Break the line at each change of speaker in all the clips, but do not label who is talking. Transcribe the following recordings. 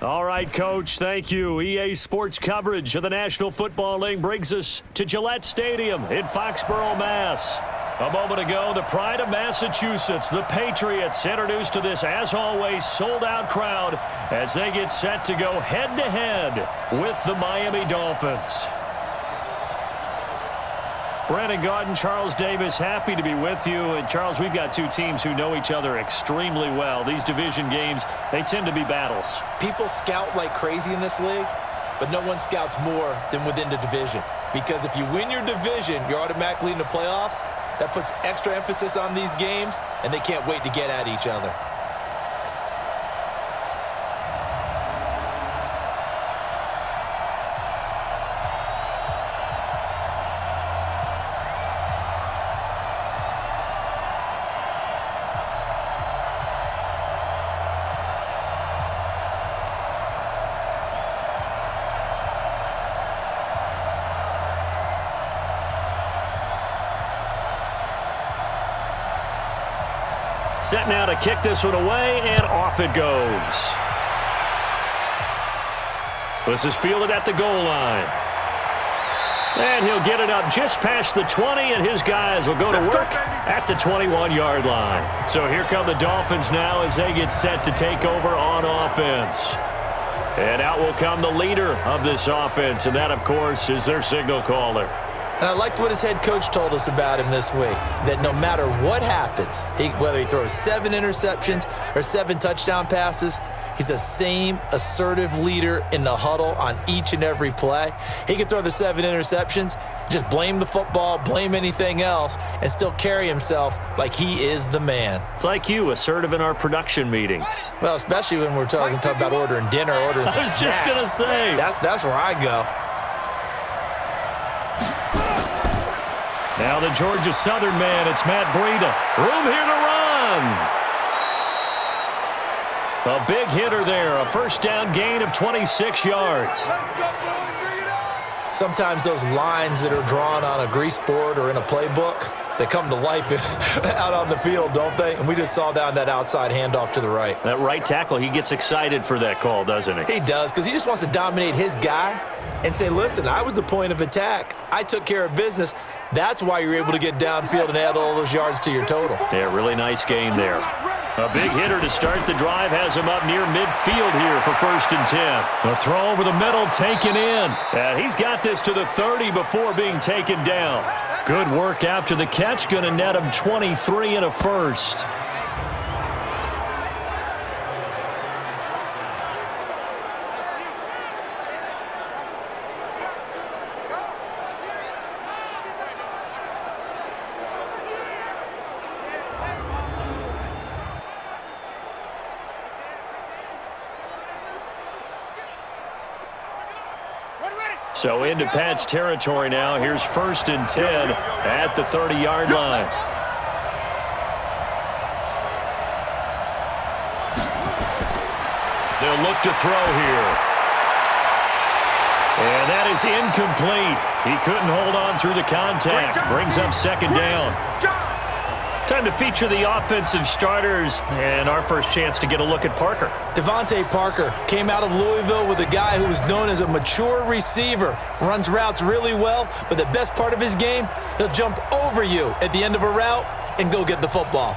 All right, Coach, thank you. EA Sports coverage of the National Football League brings us to Gillette Stadium in Foxborough, Mass. A moment ago, the pride of Massachusetts, the Patriots, introduced to this, as always, sold-out crowd as they get set to go head-to-head with the Miami Dolphins. Brandon Gaudin, Charles Davis, happy to be with you. And, Charles, we've got two teams who know each other extremely well. These division games, they tend to be battles.
People scout like crazy in this league, but no one scouts more than within the division. Because if you win your division, you're automatically in the playoffs. That puts extra emphasis on these games, and they can't wait to get at each other.
Set now to kick this one away, and off it goes. This is fielded at the goal line. And he'll get it up just past the 20, and his guys will go to work at the 21-yard line. So here come the Dolphins now as they get set to take over on offense. And out will come the leader of this offense, and that, of course, is their signal caller.
And I liked what his head coach told us about him this week, that no matter what happens, whether he throws 7 interceptions or 7 touchdown passes, he's the same assertive leader in the huddle on each and every play. He can throw the 7 interceptions, just blame the football, blame anything else, and still carry himself like he is the man.
It's like you, assertive in our production meetings.
Well, especially when we're talking about ordering dinner, ordering some snacks.
I was just going to say.
That's where I go.
Now the Georgia Southern man, it's Matt Breida. Room here to run. A big hitter there, a first down gain of 26 yards.
Sometimes those lines that are drawn on a grease board or in a playbook, they come to life out on the field, don't they? And we just saw that on that outside handoff to the right.
That right tackle, he gets excited for that call, doesn't he?
He does, because he just wants to dominate his guy and say, listen, I was the point of attack. I took care of business. That's why you're able to get downfield and add all those yards to your total.
Yeah, really nice gain there. A big hitter to start the drive has him up near midfield here for 1st and 10. The throw over the middle taken in. And he's got this to the 30 before being taken down. Good work after the catch. Going to net him 23 and a first. So into Pat's territory now. Here's 1st and 10 at the 30-yard line. They'll look to throw here. And that is incomplete. He couldn't hold on through the contact. Brings up 2nd down. Time to feature the offensive starters, and our first chance to get a look at Parker.
Devontae Parker came out of Louisville with a guy who was known as a mature receiver. Runs routes really well, but the best part of his game, he'll jump over you at the end of a route and go get the football.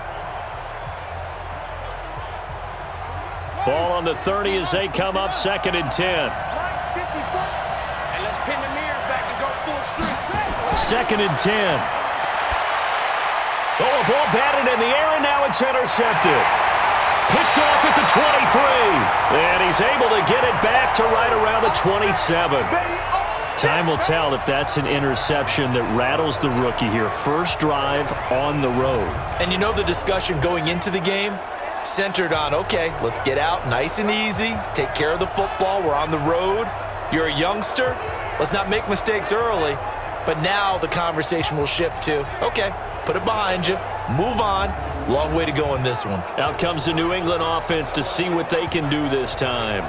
Ball on the 30 as they come up 2nd and 10. 2nd and 10. Oh, a ball batted in the air, and now it's intercepted. Picked off at the 23. And he's able to get it back to right around the 27. Time will tell if that's an interception that rattles the rookie here. First drive on the road.
And you know the discussion going into the game? Centered on, okay, let's get out nice and easy. Take care of the football. We're on the road. You're a youngster. Let's not make mistakes early. But now the conversation will shift to, okay, put it behind you, move on. Long way to go in this one.
Out comes the New England offense to see what they can do this time.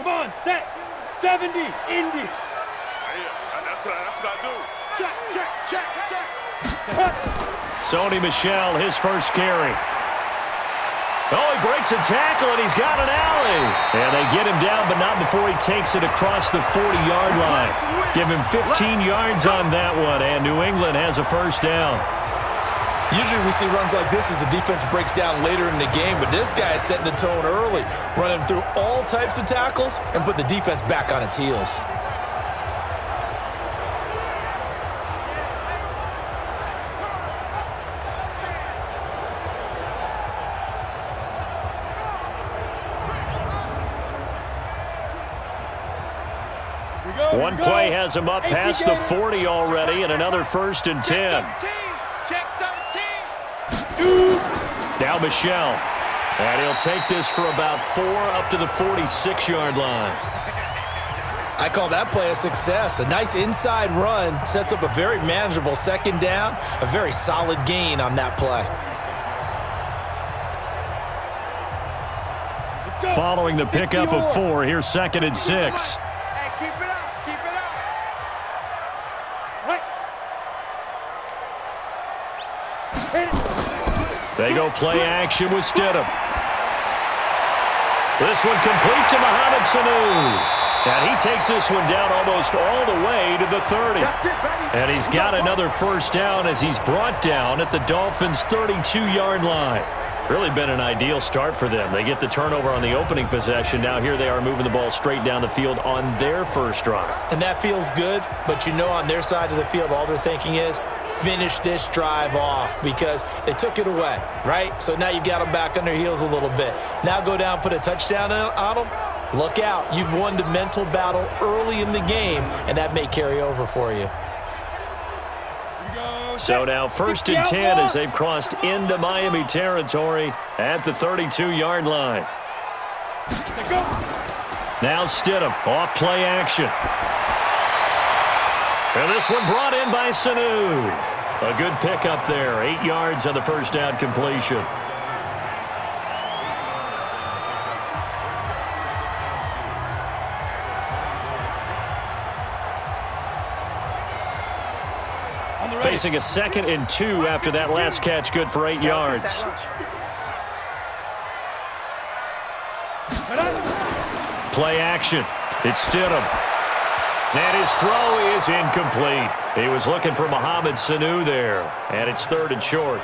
Come on, set. 70, Indy.
That's what I do.
Check.
Sony Michel, his first carry. Oh, he breaks a tackle, and he's got an alley. And they get him down, but not before he takes it across the 40-yard line. Give him 15 yards on that one, and New England has a first down.
Usually we see runs like this as the defense breaks down later in the game, but this guy is setting the tone early, running through all types of tackles and put the defense back on its heels.
One play has him up past the 40 already, and another 1st and 10.
Check 13.
Now Michel. And he'll take this for about 4 up to the 46-yard line.
I call that play a success. A nice inside run sets up a very manageable 2nd down, a very solid gain on that play.
Following the pickup of 4, here's 2nd and 6.
Keep it up.
They go play action with Stidham. This one complete to Mohamed Sanu. And he takes this one down almost all the way to the 30. And he's got another first down as he's brought down at the Dolphins' 32-yard line. Really been an ideal start for them. They get the turnover on the opening possession. Now here they are moving the ball straight down the field on their first drive.
And that feels good, but you know on their side of the field all they're thinking is finish this drive off because they took it away, right? So now you've got them back on their heels a little bit. Now go down, put a touchdown on them. Look out. You've won the mental battle early in the game, and that may carry over for you.
So now 1st and 10 as they've crossed into Miami territory at the 32-yard line. Now Stidham off play action. And this one brought in by Sanu. A good pickup there. 8 yards on the first down completion. Facing a 2nd and 2 after that last catch, good for 8 yards. Play action. It's Stidham. And his throw is incomplete. He was looking for Mohamed Sanu there. And it's 3rd and short.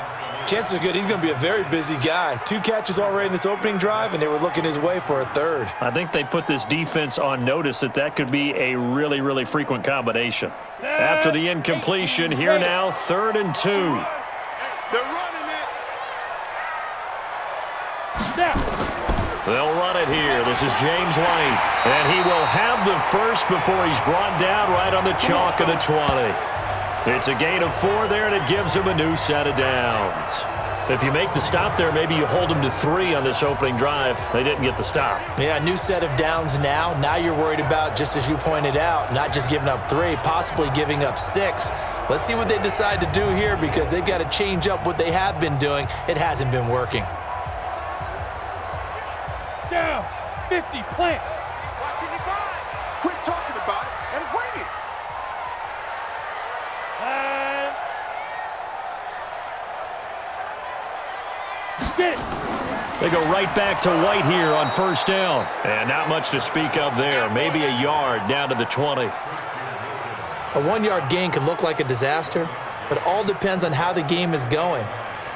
Chances are good he's going to be a very busy guy. 2 catches already in this opening drive, and they were looking his way for a 3rd.
I think they put this defense on notice that could be a really, really frequent combination. After the incompletion, here now, 3rd and 2.
They're running it.
They'll run it here. This is James White. And he will have the first before he's brought down right on the chalk of the 20. It's a gain of 4 there, and it gives him a new set of downs. If you make the stop there, maybe you hold them to 3 on this opening drive. They didn't get the stop.
Yeah, new set of downs now. Now you're worried about, just as you pointed out, not just giving up 3, possibly giving up 6. Let's see what they decide to do here because they've got to change up what they have been doing. It hasn't been working.
Down. 50. Plant.
Quit talking about it and bring it.
They go right back to White here on first down. And not much to speak of there. Maybe a yard down to the 20.
A 1-yard gain can look like a disaster, but it all depends on how the game is going.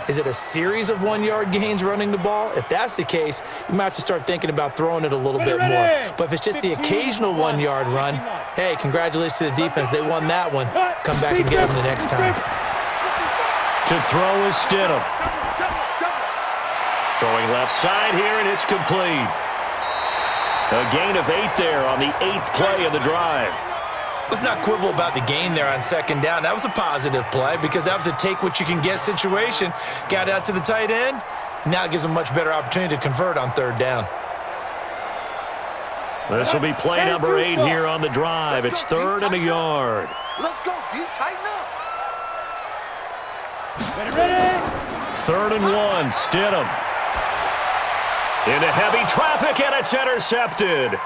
Is it a series of 1-yard gains running the ball? If that's the case, you might have to start thinking about throwing it a little bit more. But if it's just the occasional 1-yard run, hey, congratulations to the defense. They won that one. Come back and get them the next time.
To throw is Stidham. Throwing left side here, and it's complete. A gain of 8 there on the 8th play of the drive.
Let's not quibble about the gain there on 2nd down. That was a positive play because that was a take-what-you-can-get situation. Got out to the tight end. Now it gives them a much better opportunity to convert on 3rd down.
This will be play number 8 here on the drive. It's 3rd and a yard.
Let's go, D. Tighten up.
Ready?
3rd and 1, Stidham. Into heavy traffic, and it's intercepted.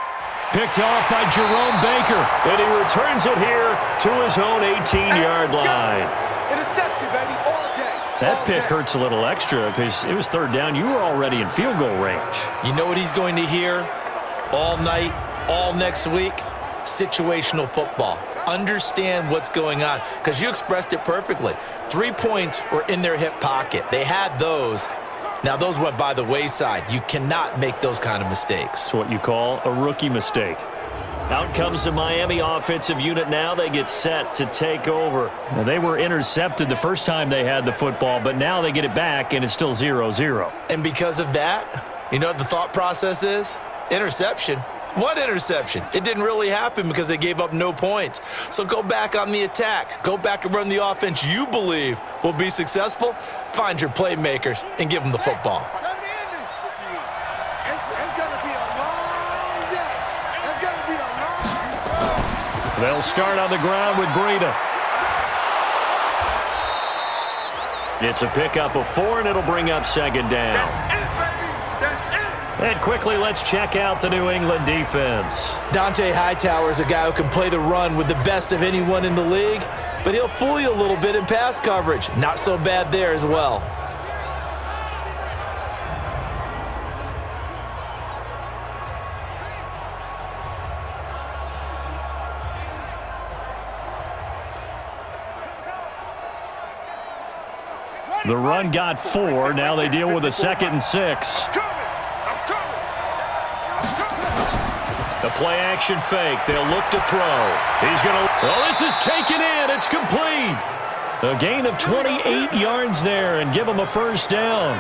Picked off by Jerome Baker. And he returns it here to his own 18-yard line.
Interception, baby, all day.
That pick hurts a little extra because it was third down. You were already in field goal range.
You know what he's going to hear all night, all next week? Situational football. Understand what's going on, because you expressed it perfectly. 3 points were in their hip pocket. They had those. Now, those went by the wayside. You cannot make those kind of mistakes.
It's what you call a rookie mistake. Out comes the Miami offensive unit now. They get set to take over. Well, they were intercepted the first time they had the football, but now they get it back, and it's still 0-0.
And because of that, you know what the thought process is? Interception. What interception? It didn't really happen because they gave up no points. So go back on the attack. Go back and run the offense you believe will be successful. Find your playmakers and give them the football.
It's going to be a long day. It's going to be a long day.
They'll start on the ground with Breida. It's a pickup of 4, and it'll bring up second down.
That's it, baby. That's it.
And quickly, let's check out the New England defense.
Dante Hightower is a guy who can play the run with the best of anyone in the league, but he'll fool you a little bit in pass coverage. Not so bad there as well.
The run got 4. Now they deal with a 2nd and 6. The play-action fake. They'll look to throw. He's going to... Well, this is taken in. It's complete. A gain of 28 yards there and give him a first down.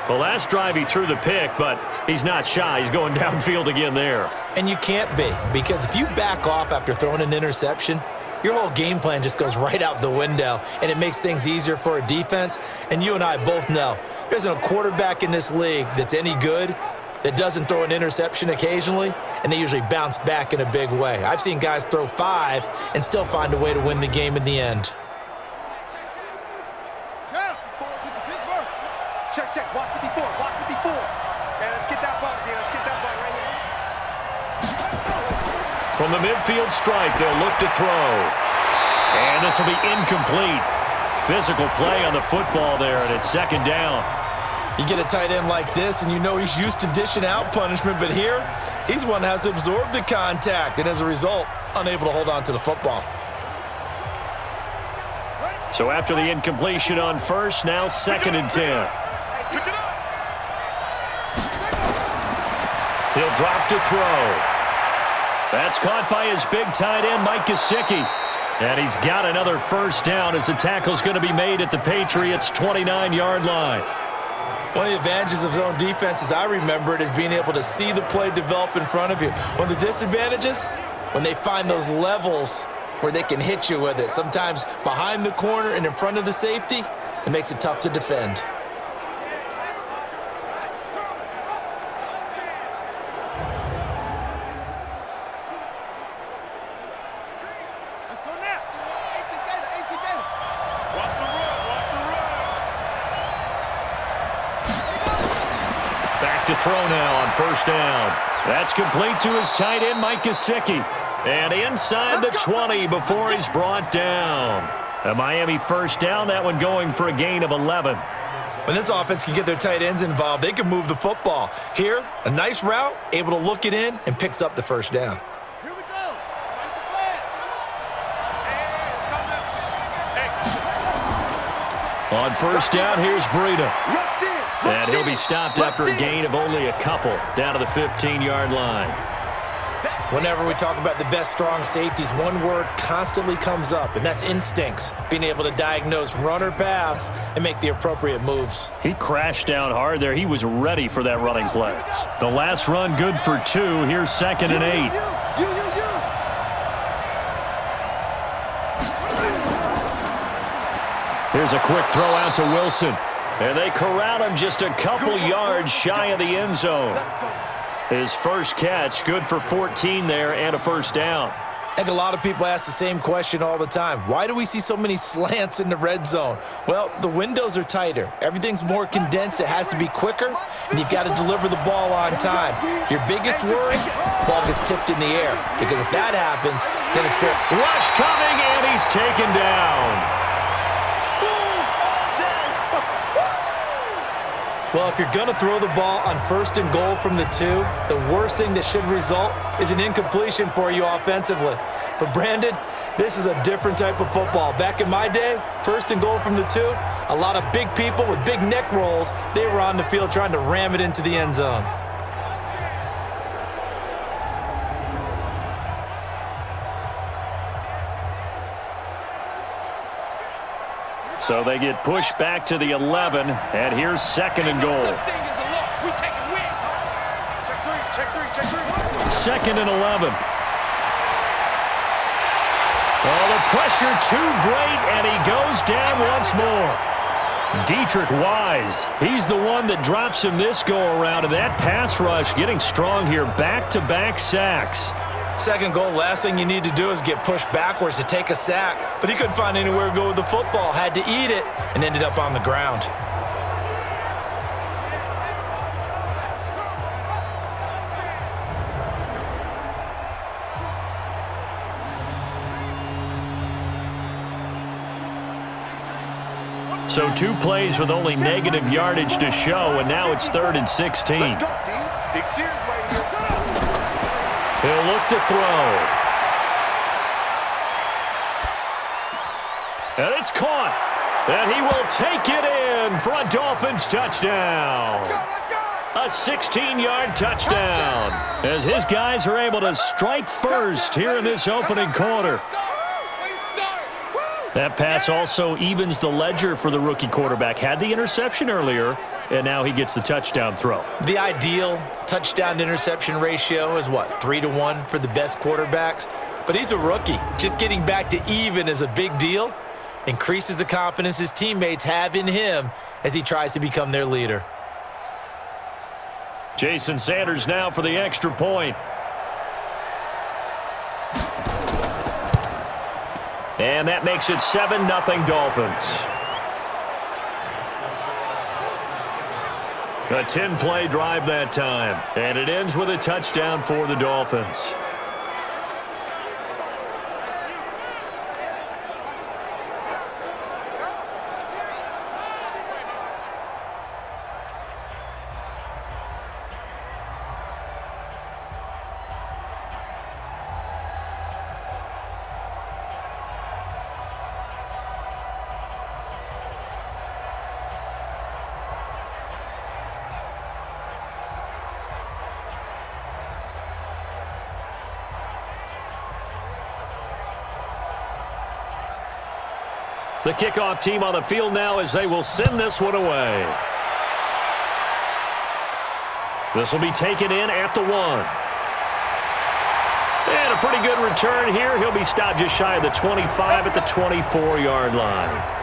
The last drive he threw the pick, but he's not shy. He's going downfield again there.
And you can't be, because if you back off after throwing an interception, your whole game plan just goes right out the window, and it makes things easier for a defense. And you and I both know there's no quarterback in this league that's any good that doesn't throw an interception occasionally, and they usually bounce back in a big way. I've seen guys throw 5 and still find a way to win the game in the end.
Yeah, forward to the Pittsburgh. Check. Watch 54. Watch 54. Yeah, let's get that ball. Yeah, let's get that ball right here.
From the midfield stripe, they'll look to throw. And this will be incomplete. Physical play on the football there, and it's second down.
You get a tight end like this, and you know he's used to dishing out punishment, but here, he's one that has to absorb the contact, and as a result, unable to hold on to the football.
So after the incompletion on first, now 2nd and 10. He'll drop to throw. That's caught by his big tight end, Mike Gesicki. And he's got another first down as the tackle's going to be made at the Patriots' 29-yard line.
One of the advantages of zone defense, as I remember it, is being able to see the play develop in front of you. One of the disadvantages, when they find those levels where they can hit you with it, sometimes behind the corner and in front of the safety, it makes it tough to defend.
Let's go now. 18 data. Watch the run.
Back to throw now on first down. That's complete to his tight end, Mike Gesicki. And inside the 20 before he's brought down. A Miami first down, that one going for a gain of 11.
When this offense can get their tight ends involved, they can move the football. Here, a nice route, able to look it in, and picks up the first down.
Here we go. Where's the plan? Hey,
On first down, here's Breida.
Rush in.
And he'll be stopped after a gain of only a couple down to the 15-yard line.
Whenever we talk about the best strong safeties, one word constantly comes up, and that's instincts. Being able to diagnose run or pass and make the appropriate moves.
He crashed down hard there. He was ready for that running play. The last run good for 2. Here's 2nd and 8. Here's a quick throw out to Wilson. And they corral him just a couple yards shy of the end zone. His first catch, good for 14 there and a first down.
I think a lot of people ask the same question all the time. Why do we see so many slants in the red zone? Well, the windows are tighter. Everything's more condensed. It has to be quicker, and you've got to deliver the ball on time. Your biggest worry, ball gets tipped in the air, because if that happens, then it's fair.
Rush coming, and he's taken down.
Well, if you're going to throw the ball on 1st and goal from the 2, the worst thing that should result is an incompletion for you offensively. But, Brandon, this is a different type of football. Back in my day, 1st and goal from the 2, a lot of big people with big neck rolls, they were on the field trying to ram it into the end zone.
So they get pushed back to the 11, and here's 2nd and goal. Second and 11. Oh, the pressure too great, and he goes down once more. Dietrich Wise, he's the one that drops him this go-around, and that pass rush getting strong here, back-to-back sacks.
2nd goal, last thing you need to do is get pushed backwards to take a sack. But he couldn't find anywhere to go with the football, had to eat it, and ended up on the ground.
So 2 plays with only negative yardage to show, and now it's 3rd and 16. He'll look to throw. And it's caught. And he will take it in for a Dolphins touchdown. A 16-yard touchdown. As his guys are able to strike first here in this opening quarter. That pass also evens the ledger for the rookie quarterback. Had the interception earlier, and now he gets the touchdown throw.
The ideal touchdown-interception ratio is, what, 3-to-1 for the best quarterbacks? But he's a rookie. Just getting back to even is a big deal. Increases the confidence his teammates have in him as he tries to become their leader.
Jason Sanders now for the extra point. And that makes it 7-0 Dolphins. A 10-play drive that time. And it ends with a touchdown for the Dolphins. The kickoff team on the field now as they will send this one away. This will be taken in at the 1. And a pretty good return here. He'll be stopped just shy of the 25 at the 24-yard line.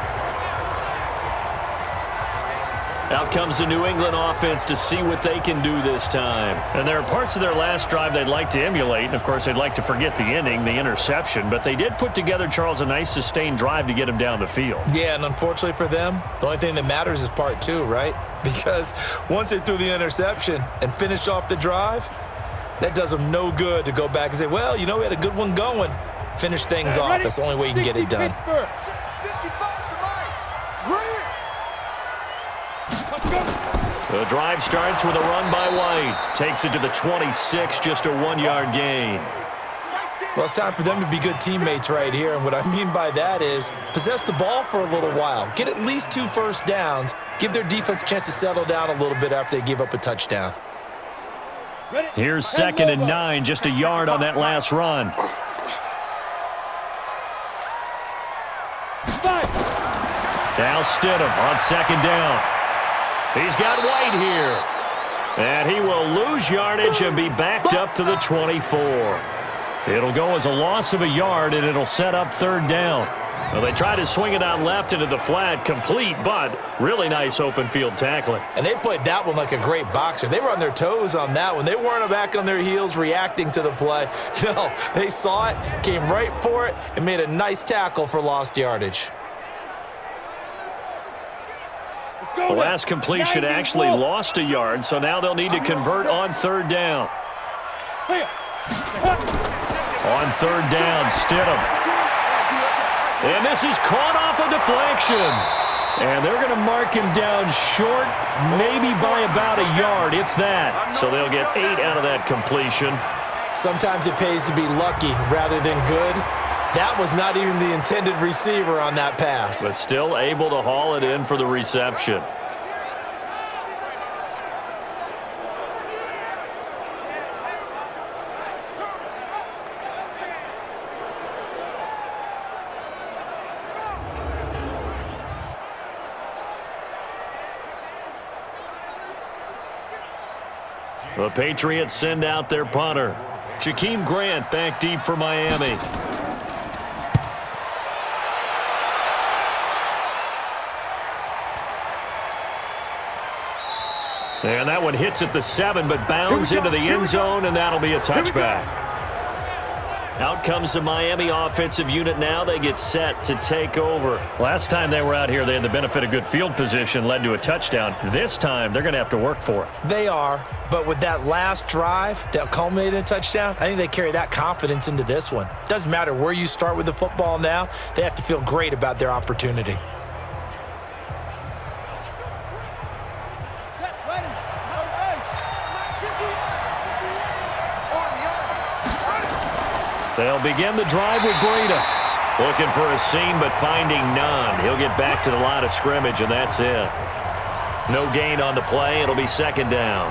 Out comes the New England offense to see what they can do this time. And there are parts of their last drive they'd like to emulate. And, of course, they'd like to forget the ending, the interception. But they did put together, Charles, a nice sustained drive to get him down the field.
Yeah, and unfortunately for them, the only thing that matters is part 2, right? Because once they threw the interception and finished off the drive, that does them no good to go back and say, well, you know, we had a good one going. Finish things off. That's the only way you can get it done.
The drive starts with a run by White. Takes it to the 26, just a 1-yard gain.
Well, it's time for them to be good teammates right here. And what I mean by that is possess the ball for a little while. Get at least 2 first downs. Give their defense a chance to settle down a little bit after they give up a touchdown.
Here's 2nd and 9, just a yard on that last run. Now Stidham on 2nd down. He's got White here. And he will lose yardage and be backed up to the 24. It'll go as a loss of a yard, and it'll set up 3rd down. Well, they try to swing it out left into the flat, complete, but really nice open field tackling.
And they played that one like a great boxer. They were on their toes on that one. They weren't back on their heels reacting to the play. No, they saw it, came right for it, and made a nice tackle for lost yardage.
The last completion actually lost a yard, so now they'll need to convert on third down. On third down, Stidham. And this is caught off a deflection. And they're going to mark him down short, maybe by about a yard, if that. So they'll get 8 out of that completion.
Sometimes it pays to be lucky rather than good. That was not even the intended receiver on that pass.
But still able to haul it in for the reception. The Patriots send out their punter. Jakeem Grant back deep for Miami. And that one hits at the 7, but bounds into the end zone, and that'll be a touchback. Out comes the Miami offensive unit now. They get set to take over. Last time they were out here, they had the benefit of good field position, led to a touchdown. This time, they're going to have to work for it.
They are, but with that last drive that culminated in a touchdown, I think they carry that confidence into this one. Doesn't matter where you start with the football now, they have to feel great about their opportunity.
They'll begin the drive with Breida. Looking for a seam, but finding none. He'll get back to the line of scrimmage, and that's it. No gain on the play. It'll be second down.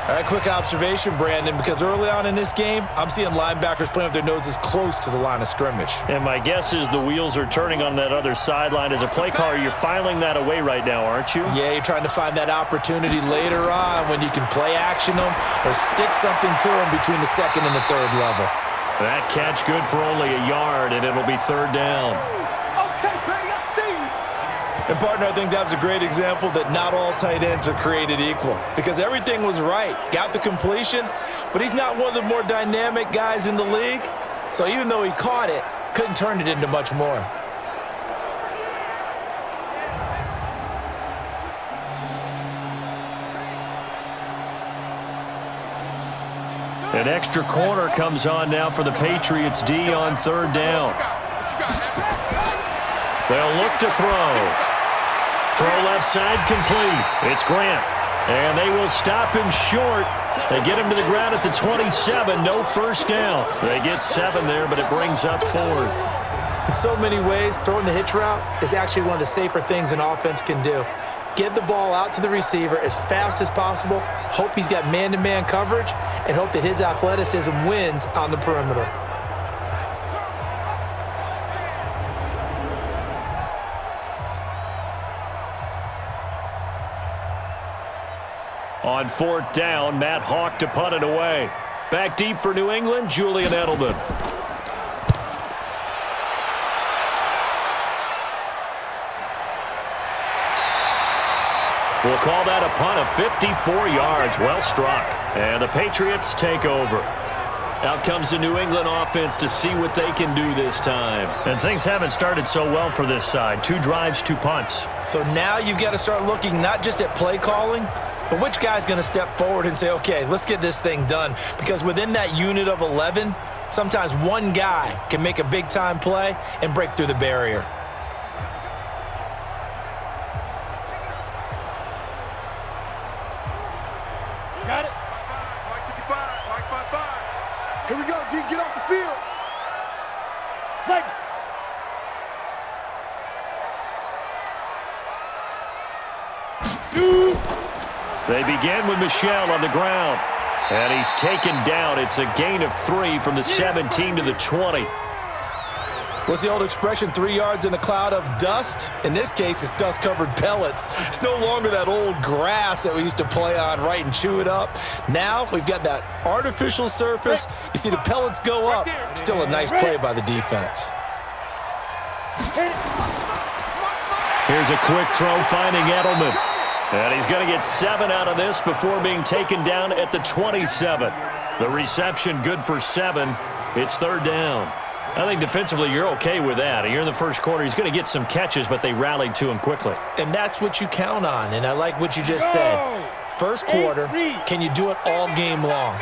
All right, quick observation, Brandon, because early on in this game, I'm seeing linebackers playing with their noses close to the line of scrimmage.
And my guess is the wheels are turning on that other sideline. As a play caller, you're filing that away right now, aren't you?
Yeah, you're trying to find that opportunity later on when you can play action them or stick something to them between the second and the third level.
That catch good for only a yard, and it'll be third down.
Okay, Brady, I see you.
And, partner, I think that was a great example that not all tight ends are created equal because everything was right. Got the completion, but he's not one of the more dynamic guys in the league. So even though he caught it, couldn't turn it into much more.
An extra corner comes on now for the Patriots D on third down. They'll look to throw. Throw left side complete. It's Grant. And they will stop him short. They get him to the ground at the 27. No first down. They get 7 there, but it brings up 4th.
In so many ways, throwing the hitch route is actually one of the safer things an offense can do. Get the ball out to the receiver as fast as possible, hope he's got man-to-man coverage, and hope that his athleticism wins on the perimeter.
On fourth down, Matt Hawk to punt it away. Back deep for New England, Julian Edelman. We'll call that a punt of 54 yards. Well struck. And the Patriots take over. Out comes the New England offense to see what they can do this time. And things haven't started so well for this side. 2 drives, 2 punts.
So now you've got to start looking not just at play calling, but which guy's going to step forward and say, okay, let's get this thing done. Because within that unit of 11, sometimes one guy can make a big-time play and break through the barrier.
Got it.
Mike 55, Mike 55. Here we go, D, get off the field.
Leg.
They begin with Michel on the ground. And he's taken down. It's a gain of 3 from the 17 to the 20.
What's the old expression, 3 yards in a cloud of dust? In this case, it's dust-covered pellets. It's no longer that old grass that we used to play on, right, and chew it up. Now we've got that artificial surface. You see the pellets go up. Still a nice play by the defense.
Here's a quick throw finding Edelman. And he's going to get 7 out of this before being taken down at the 27. The reception good for 7. It's 3rd down. I think defensively you're okay with that. You're in the first quarter. He's going to get some catches, but they rallied to him quickly.
And that's what you count on, and I like what you just said. First quarter, can you do it all game long?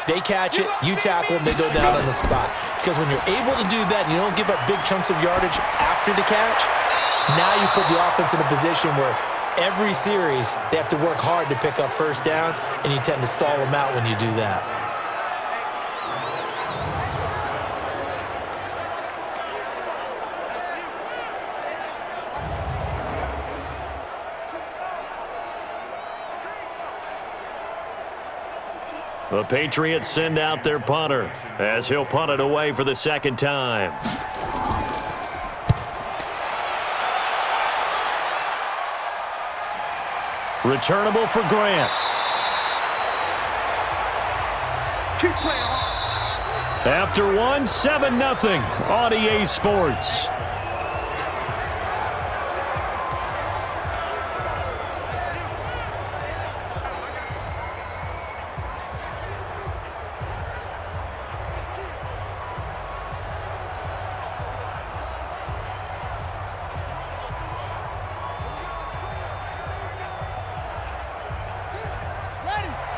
They catch it, you tackle them, they go down on the spot. Because when you're able to do that and you don't give up big chunks of yardage after the catch, now you put the offense in a position where every series they have to work hard to pick up first downs, and you tend to stall them out when you do that.
The Patriots send out their punter as he'll punt it away for the 2nd time. Returnable for Grant.
Keep playing hard.
After 1, 7-0 on EA Sports.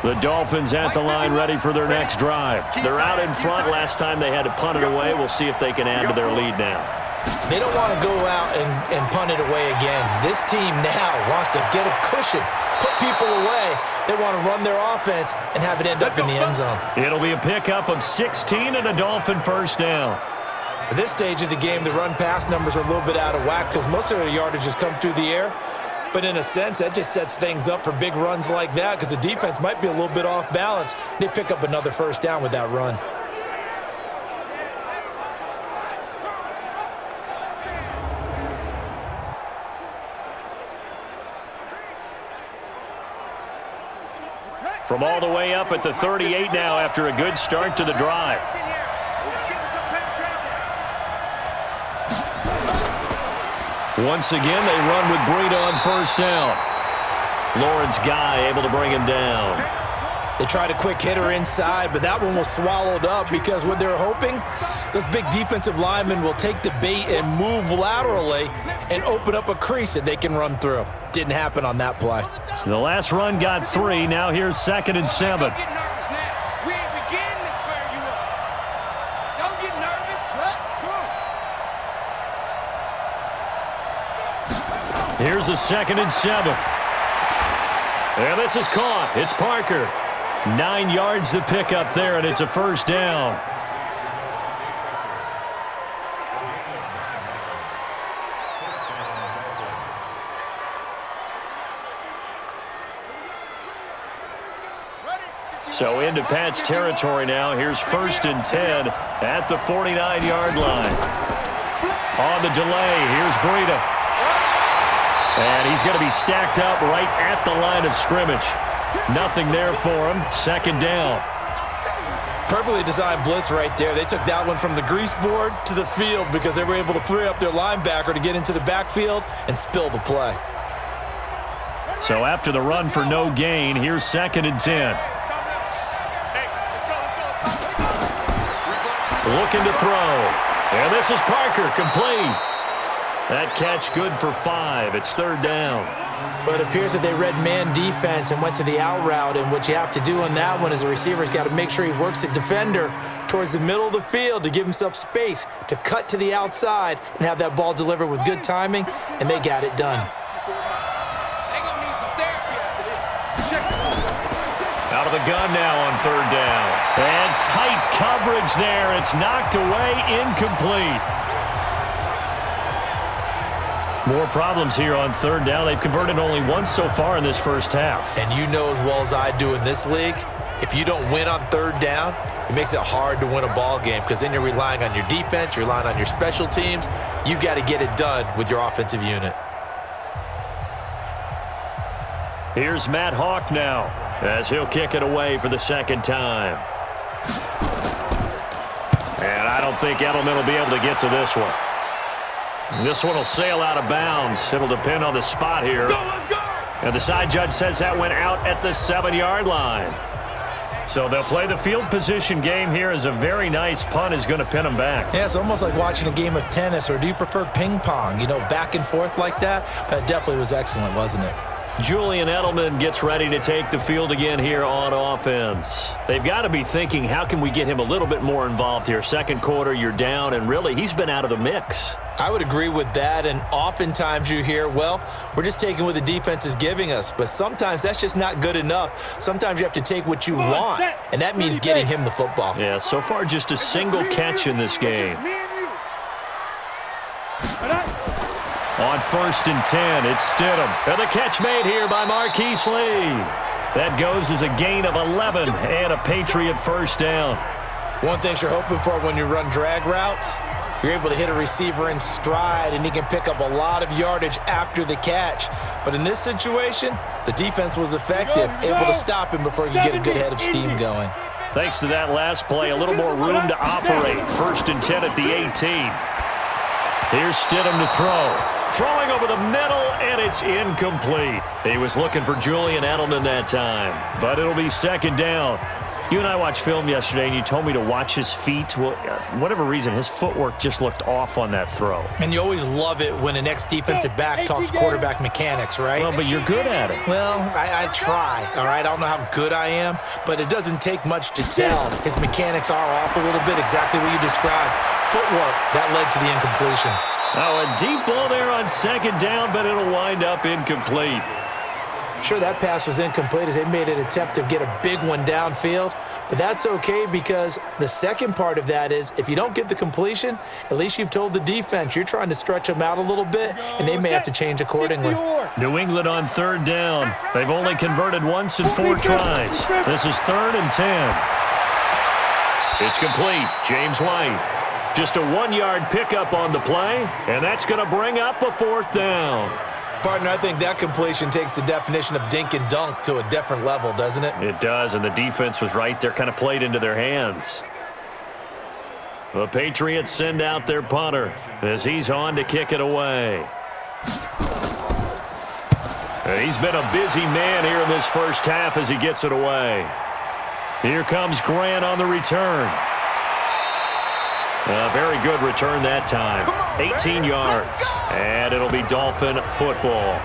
The Dolphins at the line ready for their next drive. They're out in front. Last time they had to punt it away. We'll see if they can add to their lead now.
They don't want to go out and punt it away again. This team now wants to get a cushion, put people away. They want to run their offense and have it end up in the end zone.
It'll be a pickup of 16 and a Dolphin first down.
At this stage of the game, the run-pass numbers are a little bit out of whack because most of their yardage has come through the air. But in a sense, that just sets things up for big runs like that because the defense might be a little bit off balance. They pick up another first down with that run.
From all the way up at the 38 now after a good start to the drive. Once again, they run with Breida on first down. Lawrence Guy able to bring him down.
They tried a quick hitter inside, but that one was swallowed up because what they're hoping, those big defensive linemen will take the bait and move laterally and open up a crease that they can run through. Didn't happen on that play.
The last run got 3. Now here's 2nd and 7. Here's a 2nd and 7. And this is caught. It's Parker. 9 yards to pick up there, and it's a first down. So into Pat's territory now. Here's 1st and 10 at the 49-yard line. On the delay, here's Breida. And he's going to be stacked up right at the line of scrimmage. Nothing there for him. 2nd down.
Perfectly designed blitz right there. They took that one from the grease board to the field because they were able to free up their linebacker to get into the backfield and spill the play.
So after the run for no gain, here's 2nd and 10. Looking to throw. And this is Parker, complete. That catch good for 5. It's 3rd down.
But it appears that they read man defense and went to the out route, and what you have to do on that one is the receiver's got to make sure he works the defender towards the middle of the field to give himself space to cut to the outside and have that ball delivered with good timing, and they got it done.
Out of the gun now on 3rd down. And tight coverage there. It's knocked away, incomplete. More problems here on 3rd down. They've converted only once so far in this first half.
And you know as well as I do in this league, if you don't win on 3rd down, it makes it hard to win a ball game because then you're relying on your defense, you're relying on your special teams. You've got to get it done with your offensive unit.
Here's Matt Hawk now as he'll kick it away for the 2nd time. And I don't think Edelman will be able to get to this one. This one will sail out of bounds. It'll depend on the spot here.
Let's go!
And the side judge says that went out at the 7-yard line. So they'll play the field position game here as a very nice punt is going to pin them back.
Yeah, it's almost like watching a game of tennis, or do you prefer ping pong? You know, back and forth like that? But it definitely was excellent, wasn't it?
Julian Edelman gets ready to take the field again here on offense. They've got to be thinking, how can we get him a little bit more involved here? Second quarter, you're down, and really, he's been out of the mix.
I would agree with that, and oftentimes you hear, well, we're just taking what the defense is giving us, but sometimes that's just not good enough. Sometimes you have to take what you want, and that means getting him the football.
Yeah, so far just a single catch in this game. On 1st and 10, it's Stidham. And the catch made here by Marquise Lee. That goes as a gain of 11 and a Patriot first down.
One thing you're hoping for when you run drag routes, you're able to hit a receiver in stride, and he can pick up a lot of yardage after the catch. But in this situation, the defense was effective, able to stop him before he could get a good head of steam going.
Thanks to that last play, a little more room to operate. 1st and 10 at the 18. Here's Stidham to throw. Throwing over the middle, and it's incomplete. He was looking for Julian Edelman that time, but it'll be 2nd down. You and I watched film yesterday, and you told me to watch his feet. Well, for whatever reason, his footwork just looked off on that throw.
And you always love it when an ex-defensive back talks quarterback mechanics, right?
Well, but you're good at it.
Well, I try, all right? I don't know how good I am, but it doesn't take much to tell. His mechanics are off a little bit, exactly what you described. Footwork, that led to the incompletion.
Oh, a deep ball there on 2nd down, but it'll wind up incomplete.
Sure, that pass was incomplete as they made an attempt to get a big one downfield, but that's okay because the second part of that is if you don't get the completion, at least you've told the defense you're trying to stretch them out a little bit, and they may have to change accordingly.
New England on 3rd down. They've only converted once in 4 tries. This is 3rd and 10. It's complete. James White. Just a 1-yard pickup on the play, and that's going to bring up a 4th down.
Partner, I think that completion takes the definition of dink and dunk to a different level, doesn't it?
It does, and the defense was right there, kind of played into their hands. The Patriots send out their punter as he's on to kick it away. He's been a busy man here in this first half as he gets it away. Here comes Grant on the return. A very good return that time. 18 yards. And it'll be Dolphin football.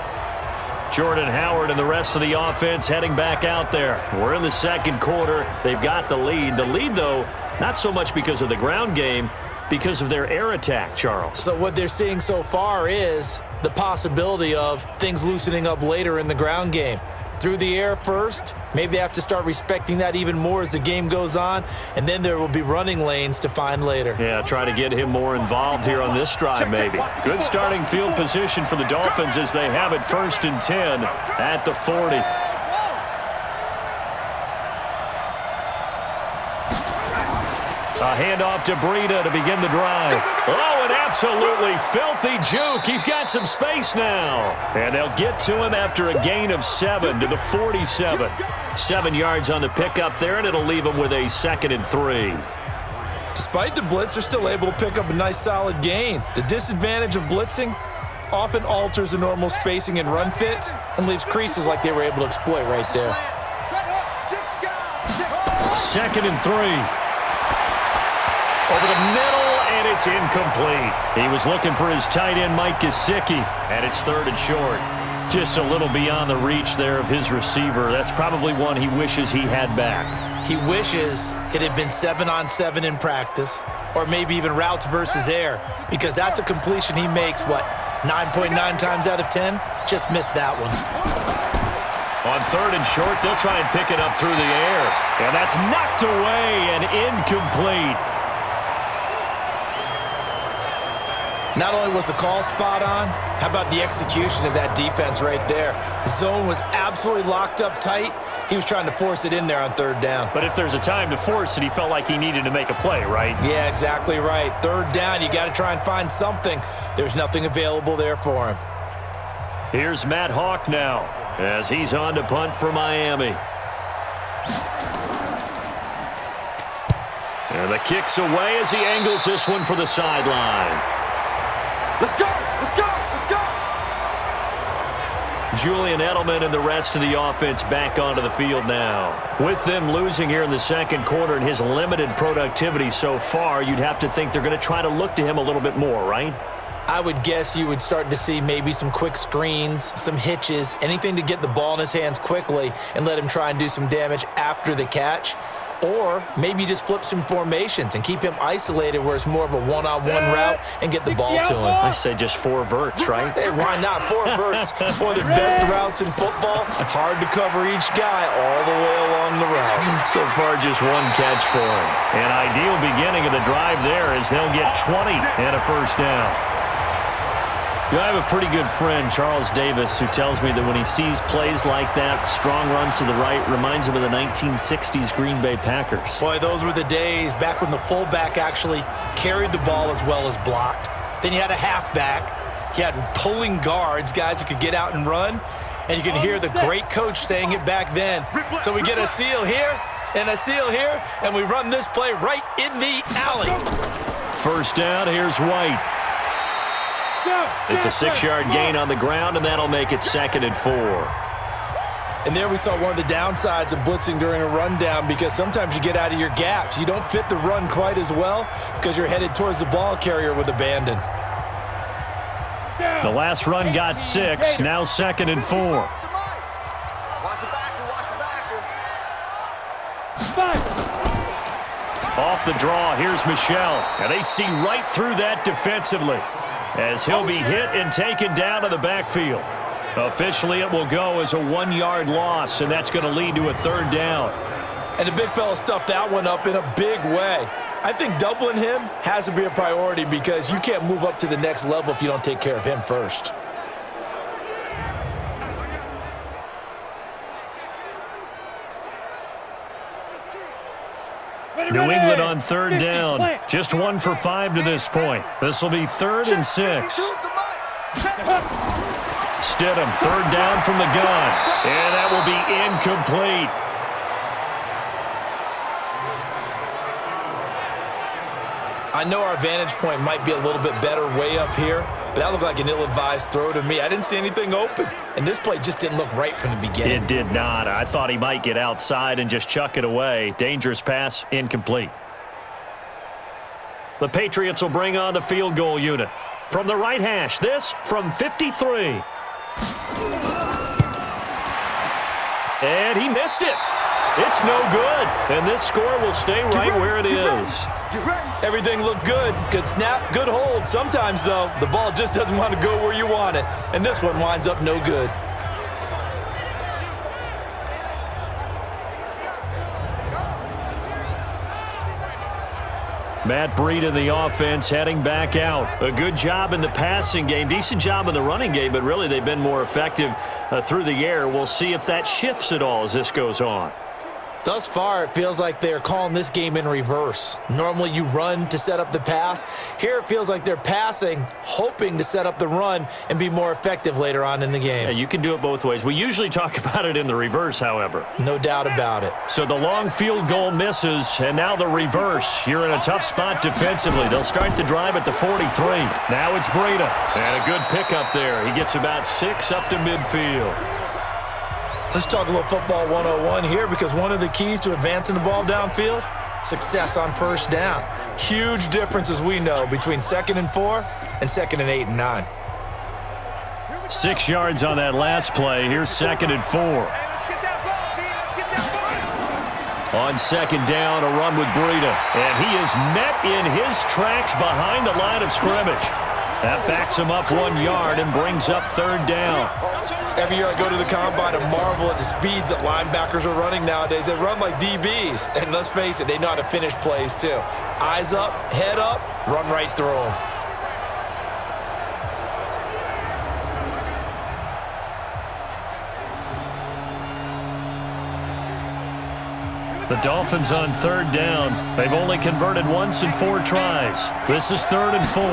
Jordan Howard and the rest of the offense heading back out there. We're in the 2nd quarter. They've got the lead. The lead, though, not so much because of the ground game, because of their air attack, Charles.
So what they're seeing so far is the possibility of things loosening up later in the ground game. Through the air first, maybe they have to start respecting that even more as the game goes on, and then there will be running lanes to find later.
Yeah, try to get him more involved here on this drive, maybe. Good starting field position for the Dolphins as they have it 1st and 10 at the 40. A handoff to Breida to begin the drive. Oh, an absolutely filthy juke. He's got some space now. And they'll get to him after a gain of 7 to the 47. 7 yards on the pickup there, and it'll leave him with a 2nd and 3.
Despite the blitz, they're still able to pick up a nice solid gain. The disadvantage of blitzing often alters the normal spacing and run fits and leaves creases like they were able to exploit right there.
2nd and 3. Over the middle, and it's incomplete. He was looking for his tight end, Mike Gesicki, and it's 3rd and short. Just a little beyond the reach there of his receiver. That's probably one he wishes he had back.
He wishes it had been 7-on-7 in practice, or maybe even routes versus air, because that's a completion he makes, 9.9 times out of 10? Just missed that one.
On 3rd and short, they'll try and pick it up through the air, and that's knocked away and incomplete.
Not only was the call spot on, how about the execution of that defense right there? The zone was absolutely locked up tight. He was trying to force it in there on 3rd down.
But if there's a time to force it, he felt like he needed to make a play, right?
Yeah, exactly right. 3rd down, you got to try and find something. There's nothing available there for him.
Here's Matt Hawk now as he's on to punt for Miami. And the kick's away as he angles this one for the sideline.
Let's go!
Julian Edelman and the rest of the offense back onto the field now. With them losing here in the second quarter and his limited productivity so far, you'd have to think they're going to try to look to him a little bit more, right?
I would guess you would start to see maybe some quick screens, some hitches, anything to get the ball in his hands quickly and let him try and do some damage after the catch. Or maybe just flip some formations and keep him isolated where it's more of a one-on-one route and get the ball to him.
I say just 4 verts, right?
Hey, why not? 4 verts, one of the best routes in football. Hard to cover each guy all the way along the route.
So far, just 1 catch for him. An ideal beginning of the drive there as they'll get 20 and a first down. I have a pretty good friend, Charles Davis, who tells me that when he sees plays like that, strong runs to the right, reminds him of the 1960s Green Bay Packers.
Boy, those were the days back when the fullback actually carried the ball as well as blocked. Then you had a halfback. You had pulling guards, guys who could get out and run. And you can hear the great coach saying it back then. So we get a seal here and a seal here, and we run this play right in the alley.
First down, here's White. It's a 6-yard gain on the ground, and that'll make it 2nd and 4.
And there we saw one of the downsides of blitzing during a rundown, because sometimes you get out of your gaps. You don't fit the run quite as well because you're headed towards the ball carrier with abandon.
The last run got 6, now 2nd and 4.
Watch the backer.
Off the draw, here's Michel. And they see right through that defensively as he'll be hit and taken down to the backfield. Officially, it will go as a 1-yard loss, and that's going to lead to a 3rd down.
And the big fella stuffed that one up in a big way. I think doubling him has to be a priority because you can't move up to the next level if you don't take care of him first.
New England on 3rd down. Just 1 for 5 to this point. This will be 3rd and 6. Stidham, 3rd down from the gun. And that will be incomplete.
I know our vantage point might be a little bit better way up here, but that looked like an ill-advised throw to me. I didn't see anything open, and this play just didn't look right from the beginning.
It did not. I thought he might get outside and just chuck it away. Dangerous pass, incomplete. The Patriots will bring on the field goal unit. From the right hash, this from 53. And he missed it. It's no good. And this score will stay right where it is.
Everything looked good. Good snap, good hold. Sometimes, though, the ball just doesn't want to go where you want it. And this one winds up no good.
Matt Breida, the offense, heading back out. A good job in the passing game, decent job in the running game, but really they've been more effective through the air. We'll see if that shifts at all as this goes on.
Thus far, it feels like they're calling this game in reverse. Normally you run to set up the pass. Here it feels like they're passing, hoping to set up the run and be more effective later on in the game.
Yeah, you can do it both ways. We usually talk about it in the reverse, however.
No doubt about it.
So the long field goal misses, and now the reverse. You're in a tough spot defensively. They'll start the drive at the 43. Now it's Breida. And a good pickup there. He gets about 6 up to midfield.
Let's talk a little football 101 here, because one of the keys to advancing the ball downfield, success on first down. Huge difference, as we know, between 2nd and 4 and 2nd and 8 and 9.
6 yards on that last play. Here's 2nd and 4. On 2nd down, a run with Breida. And he is met in his tracks behind the line of scrimmage. That backs him up 1 yard and brings up 3rd down.
Every year I go to the combine and marvel at the speeds that linebackers are running nowadays. They run like DBs. And let's face it, they know how to finish plays too. Eyes up, head up, run right through them.
The Dolphins on 3rd down. They've only converted once in 4 tries. This is 3rd and 4.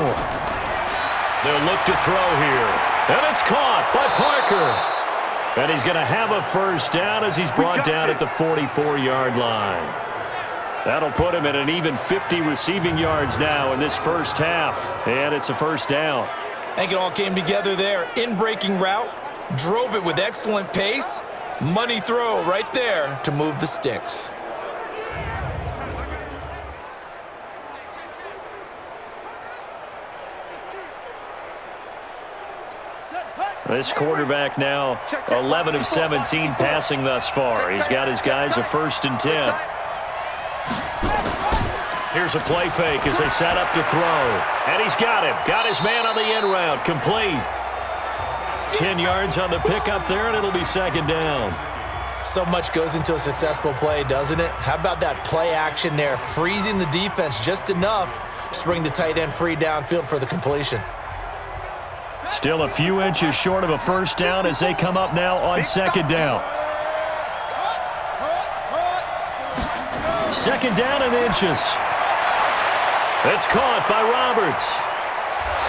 They'll look to throw here. And it's caught by Parker. And he's going to have a first down as he's brought down at the 44-yard line. That'll put him at an even 50 receiving yards now in this first half. And it's a first down.
I think it all came together there. In-breaking route, drove it with excellent pace. Money throw right there to move the sticks.
This quarterback now 11 of 17 passing thus far. He's got his guys a 1st and 10. Here's a play fake as they set up to throw. And he's got him. Got his man on the end route. Complete. 10 yards on the pickup there, and it'll be 2nd down.
So much goes into a successful play, doesn't it? How about that play action there, freezing the defense just enough to bring the tight end free downfield for the completion.
Still a few inches short of a 1st down as they come up now on 2nd down. 2nd down and inches. It's caught by Roberts.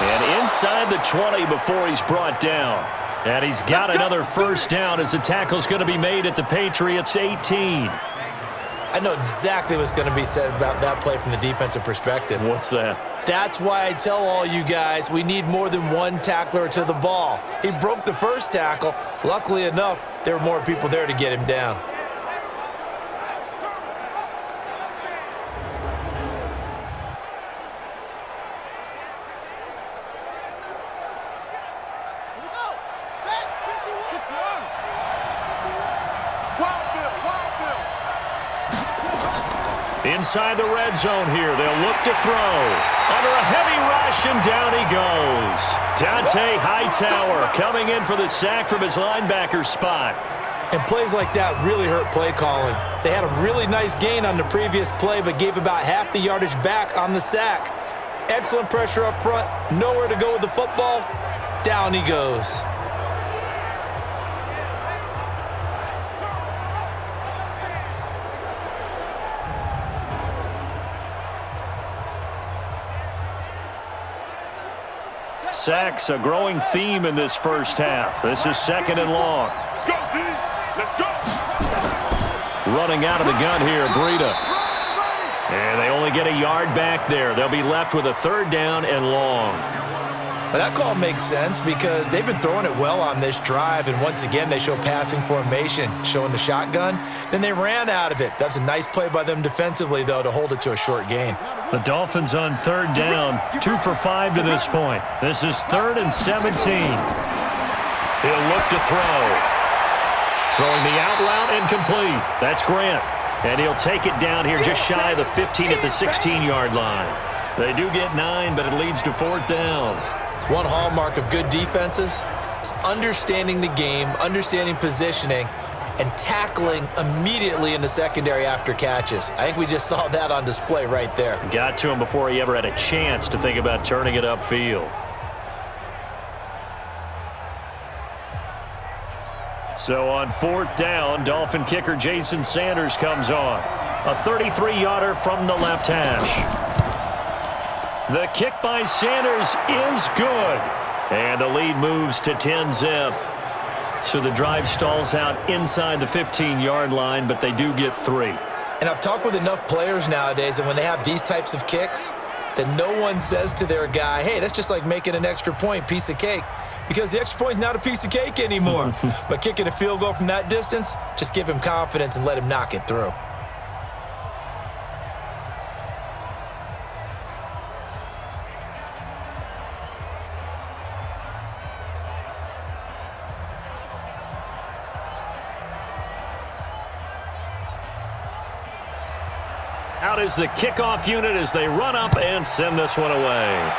And inside the 20 before he's brought down. And he's got another 1st down as the tackle's going to be made at the Patriots 18.
I know exactly what's going to be said about that play from the defensive perspective.
What's that?
That's why I tell all you guys we need more than one tackler to the ball. He broke the 1st tackle. Luckily enough, there were more people there to get him down.
Inside the red zone here, they'll look to throw. Under a heavy rush, and down he goes. Dante Hightower coming in for the sack from his linebacker spot.
And plays like that really hurt play calling. They had a really nice gain on the previous play, but gave about half the yardage back on the sack. Excellent pressure up front, nowhere to go with the football. Down he goes.
Sacks, a growing theme in this 1st half. This is 2nd and long.
Let's go, D. Let's go.
Running out of the gun here, Breida. And they only get a yard back there. They'll be left with a 3rd down and long.
But that call makes sense because they've been throwing it well on this drive, and once again they show passing formation, showing the shotgun. Then they ran out of it. That's a nice play by them defensively, though, to hold it to a short gain.
The Dolphins on 3rd down, 2 for 5 to this point. This is 3rd and 17. He'll look to throw. Throwing the out route incomplete. That's Grant. And he'll take it down here just shy of the 15 at the 16-yard line. They do get 9, but it leads to 4th down.
One hallmark of good defenses is understanding the game, understanding positioning, and tackling immediately in the secondary after catches. I think we just saw that on display right there.
Got to him before he ever had a chance to think about turning it upfield. So on 4th down, Dolphin kicker Jason Sanders comes on. A 33-yarder from the left hash. The kick by Sanders is good. And the lead moves to 10-zip. So the drive stalls out inside the 15-yard line, but they do get 3.
And I've talked with enough players nowadays, and when they have these types of kicks, that no one says to their guy, hey, that's just like making an extra point, piece of cake. Because the extra point's not a piece of cake anymore. But kicking a field goal from that distance, just give him confidence and let him knock it through.
Out is the kickoff unit as they run up and send this one away.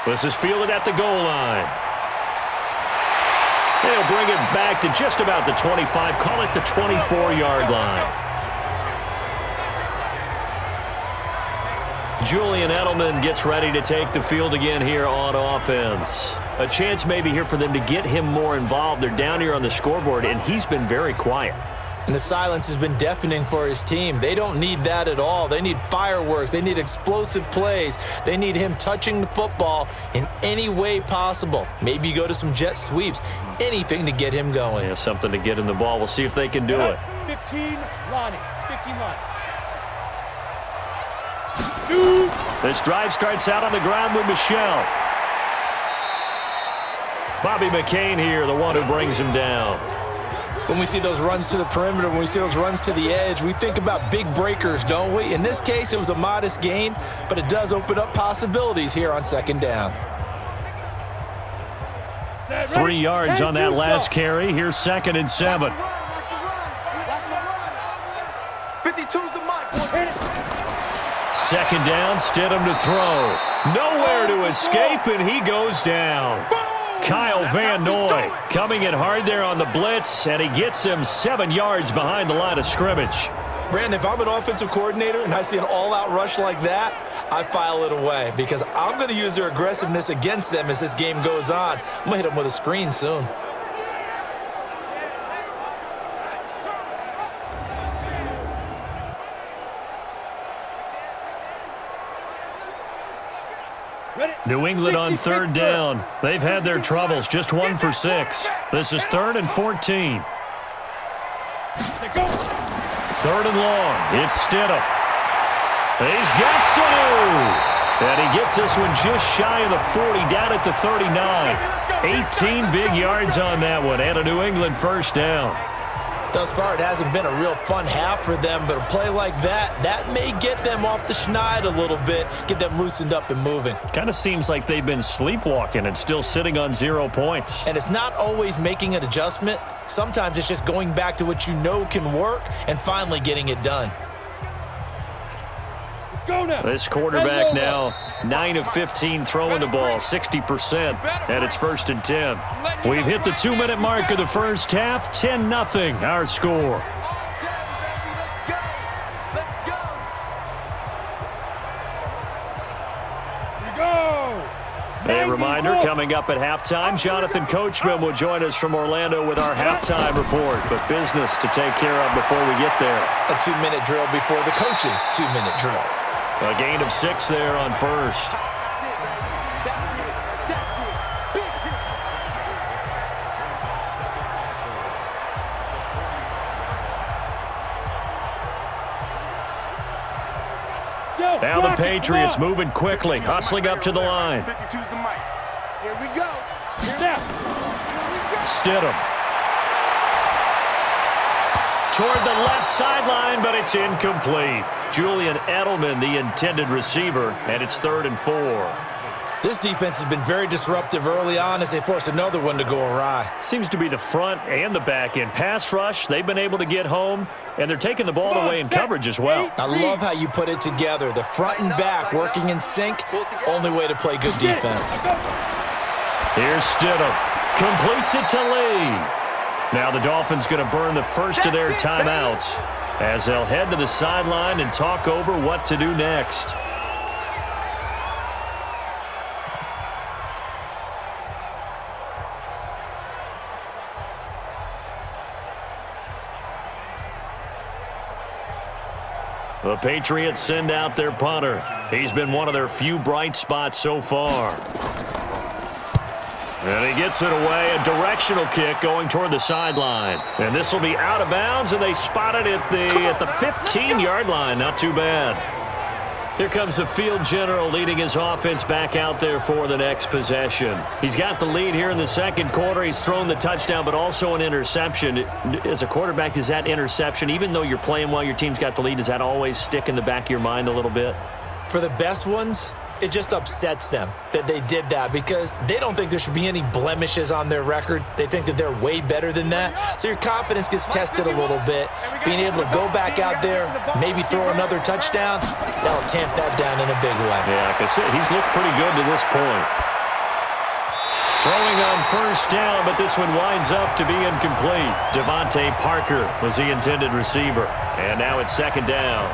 This is fielded at the goal line. They'll bring it back to just about the 25, call it the 24-yard line. Julian Edelman gets ready to take the field again here on offense. A chance maybe here for them to get him more involved. They're down here on the scoreboard, and he's been very quiet.
And the silence has been deafening for his team. They don't need that at all. They need fireworks. They need explosive plays. They need him touching the football in any way possible. Maybe you go to some jet sweeps. Anything to get him going.
Yeah, something to get him the ball. We'll see if they can do it.
15, Lonnie. 15 line.
This drive starts out on the ground with Michelle. Bobby McCain here, the one who brings him down.
When we see those runs to the perimeter, when we see those runs to the edge, we think about big breakers, don't we? In this case, it was a modest gain, but it does open up possibilities here on second down.
3 yards on that last carry. Here's 2nd and 7.
52's the mic.
Second down, Stidham to throw. Nowhere to escape, and he goes down. Kyle Van Noy coming in hard there on the blitz, and he gets him 7 yards behind the line of scrimmage.
Brandon, if I'm an offensive coordinator and I see an all-out rush like that, I file it away because I'm going to use their aggressiveness against them as this game goes on. I'm going to hit them with a screen soon.
New England on 3rd down. They've had their troubles, just 1 for 6. This is 3rd and 14. 3rd and long. It's Stidham. He's got Sanu. And he gets this one just shy of the 40, down at the 39. 18 big yards on that one, and a New England first down.
Thus far, it hasn't been a real fun half for them, but a play like that may get them off the schneid a little bit, get them loosened up and moving.
Kind of seems like they've been sleepwalking and still sitting on 0 points.
And it's not always making an adjustment. Sometimes it's just going back to what you know can work and finally getting it done.
This quarterback now 9 of 15 throwing the ball, 60%, and it's 1st and 10. We've hit the 2-minute mark of the first half, 10-0 our score. A reminder, coming up at halftime, Jonathan Coachman will join us from Orlando with our halftime report, but business to take care of before we get there.
A 2-minute drill before the coach's 2-minute drill.
A gain of 6 there on 1st. Now the Patriots moving quickly, hustling up to the line.
52's the mic. Here we go.
Stidham. Toward the left sideline, but it's incomplete. Julian Edelman, the intended receiver, and it's 3rd and 4.
This defense has been very disruptive early on as they force another one to go awry.
Seems to be the front and the back end. Pass rush, they've been able to get home, and they're taking the ball away in coverage as well.
I love how you put it together. The front and back working in sync, only way to play good defense.
Here's Stidham. Completes it to Lee. Now the Dolphins going to burn the first of their timeouts as they'll head to the sideline and talk over what to do next. The Patriots send out their punter. He's been one of their few bright spots so far. And he gets it away, a directional kick going toward the sideline. And this will be out of bounds, and they spot it at the 15-yard line. Not too bad. Here comes the field general leading his offense back out there for the next possession. He's got the lead here in the second quarter. He's thrown the touchdown, but also an interception. As a quarterback, does that interception, even though you're playing well, your team's got the lead, does that always stick in the back of your mind a little bit?
For the best ones, it just upsets them that they did that because they don't think there should be any blemishes on their record. They think that they're way better than that. So your confidence gets tested a little bit. Being able to go back out there, maybe throw another touchdown, that'll tamp that down in a big way.
Yeah, because he's looked pretty good to this point. Throwing on first down, but this one winds up to be incomplete. Devontae Parker was the intended receiver. And now it's second down.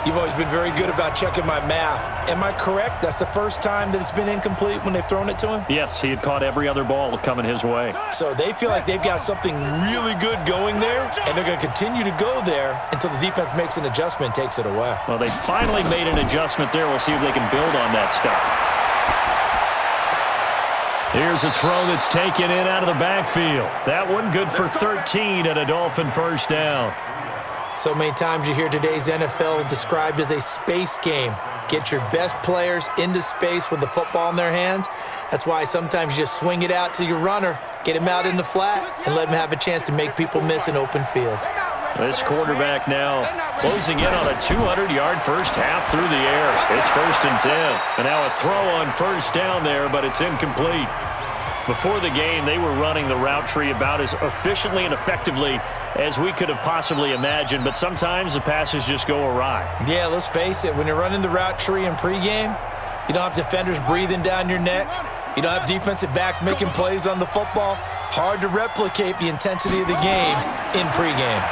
You've always been very good about checking my math. Am I correct? That's the first time that it's been incomplete when they've thrown it to him?
Yes, he had caught every other ball coming his way.
So they feel like they've got something really good going there, and they're going to continue to go there until the defense makes an adjustment and takes it away.
Well, they finally made an adjustment there. We'll see if they can build on that stuff. Here's a throw that's taken in out of the backfield. That one good for 13 and a Dolphin first down.
So many times you hear today's NFL described as a space game. Get your best players into space with the football in their hands. That's why sometimes you just swing it out to your runner, get him out in the flat, and let him have a chance to make people miss an open field.
This quarterback now closing in on a 200-yard first half through the air. It's 1st and 10. And now a throw on first down there, but it's incomplete. Before the game, they were running the route tree about as efficiently and effectively as we could have possibly imagined, but sometimes the passes just go awry.
Yeah, let's face it. When you're running the route tree in pregame, you don't have defenders breathing down your neck. You don't have defensive backs making plays on the football. Hard to replicate the intensity of the game in pregame.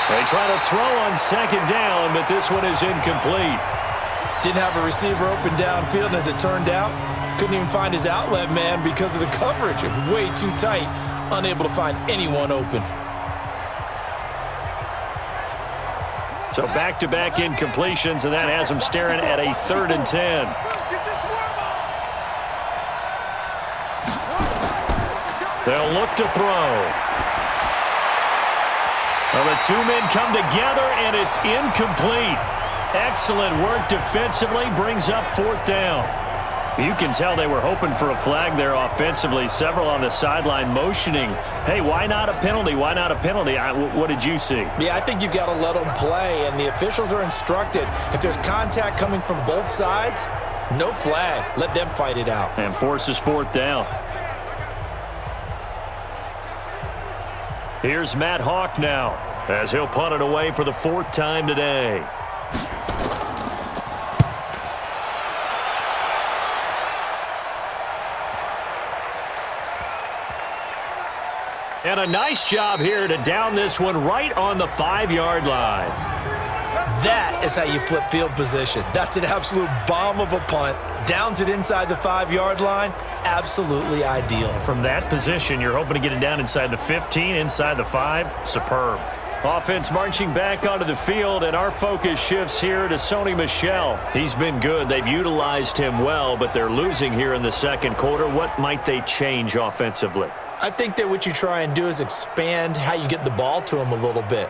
They try to throw on 2nd down, but this one is incomplete.
Didn't have a receiver open downfield, and as it turned out, couldn't even find his outlet man because of the coverage. It was way too tight, unable to find anyone open.
So back-to-back incompletions, and that has them staring at a 3rd and 10. They'll look to throw. Well, the two men come together, and it's incomplete. Excellent work defensively, brings up 4th down. You can tell they were hoping for a flag there offensively. Several on the sideline motioning, hey, why not a penalty? Why not a penalty? What did you see?
Yeah, I think you've got to let them play, and the officials are instructed. If there's contact coming from both sides, no flag. Let them fight it out.
And forces 4th down. Here's Matt Hawk now, as he'll punt it away for the 4th time today. And a nice job here to down this one right on the 5-yard line.
That is how you flip field position. That's an absolute bomb of a punt. Downs it inside the 5-yard line. Absolutely ideal.
From that position, you're hoping to get it down inside the 15, inside the 5. Superb. Offense marching back onto the field, and our focus shifts here to Sony Michel. He's been good. They've utilized him well, but they're losing here in the 2nd quarter. What might they change offensively?
I think that what you try and do is expand how you get the ball to him a little bit.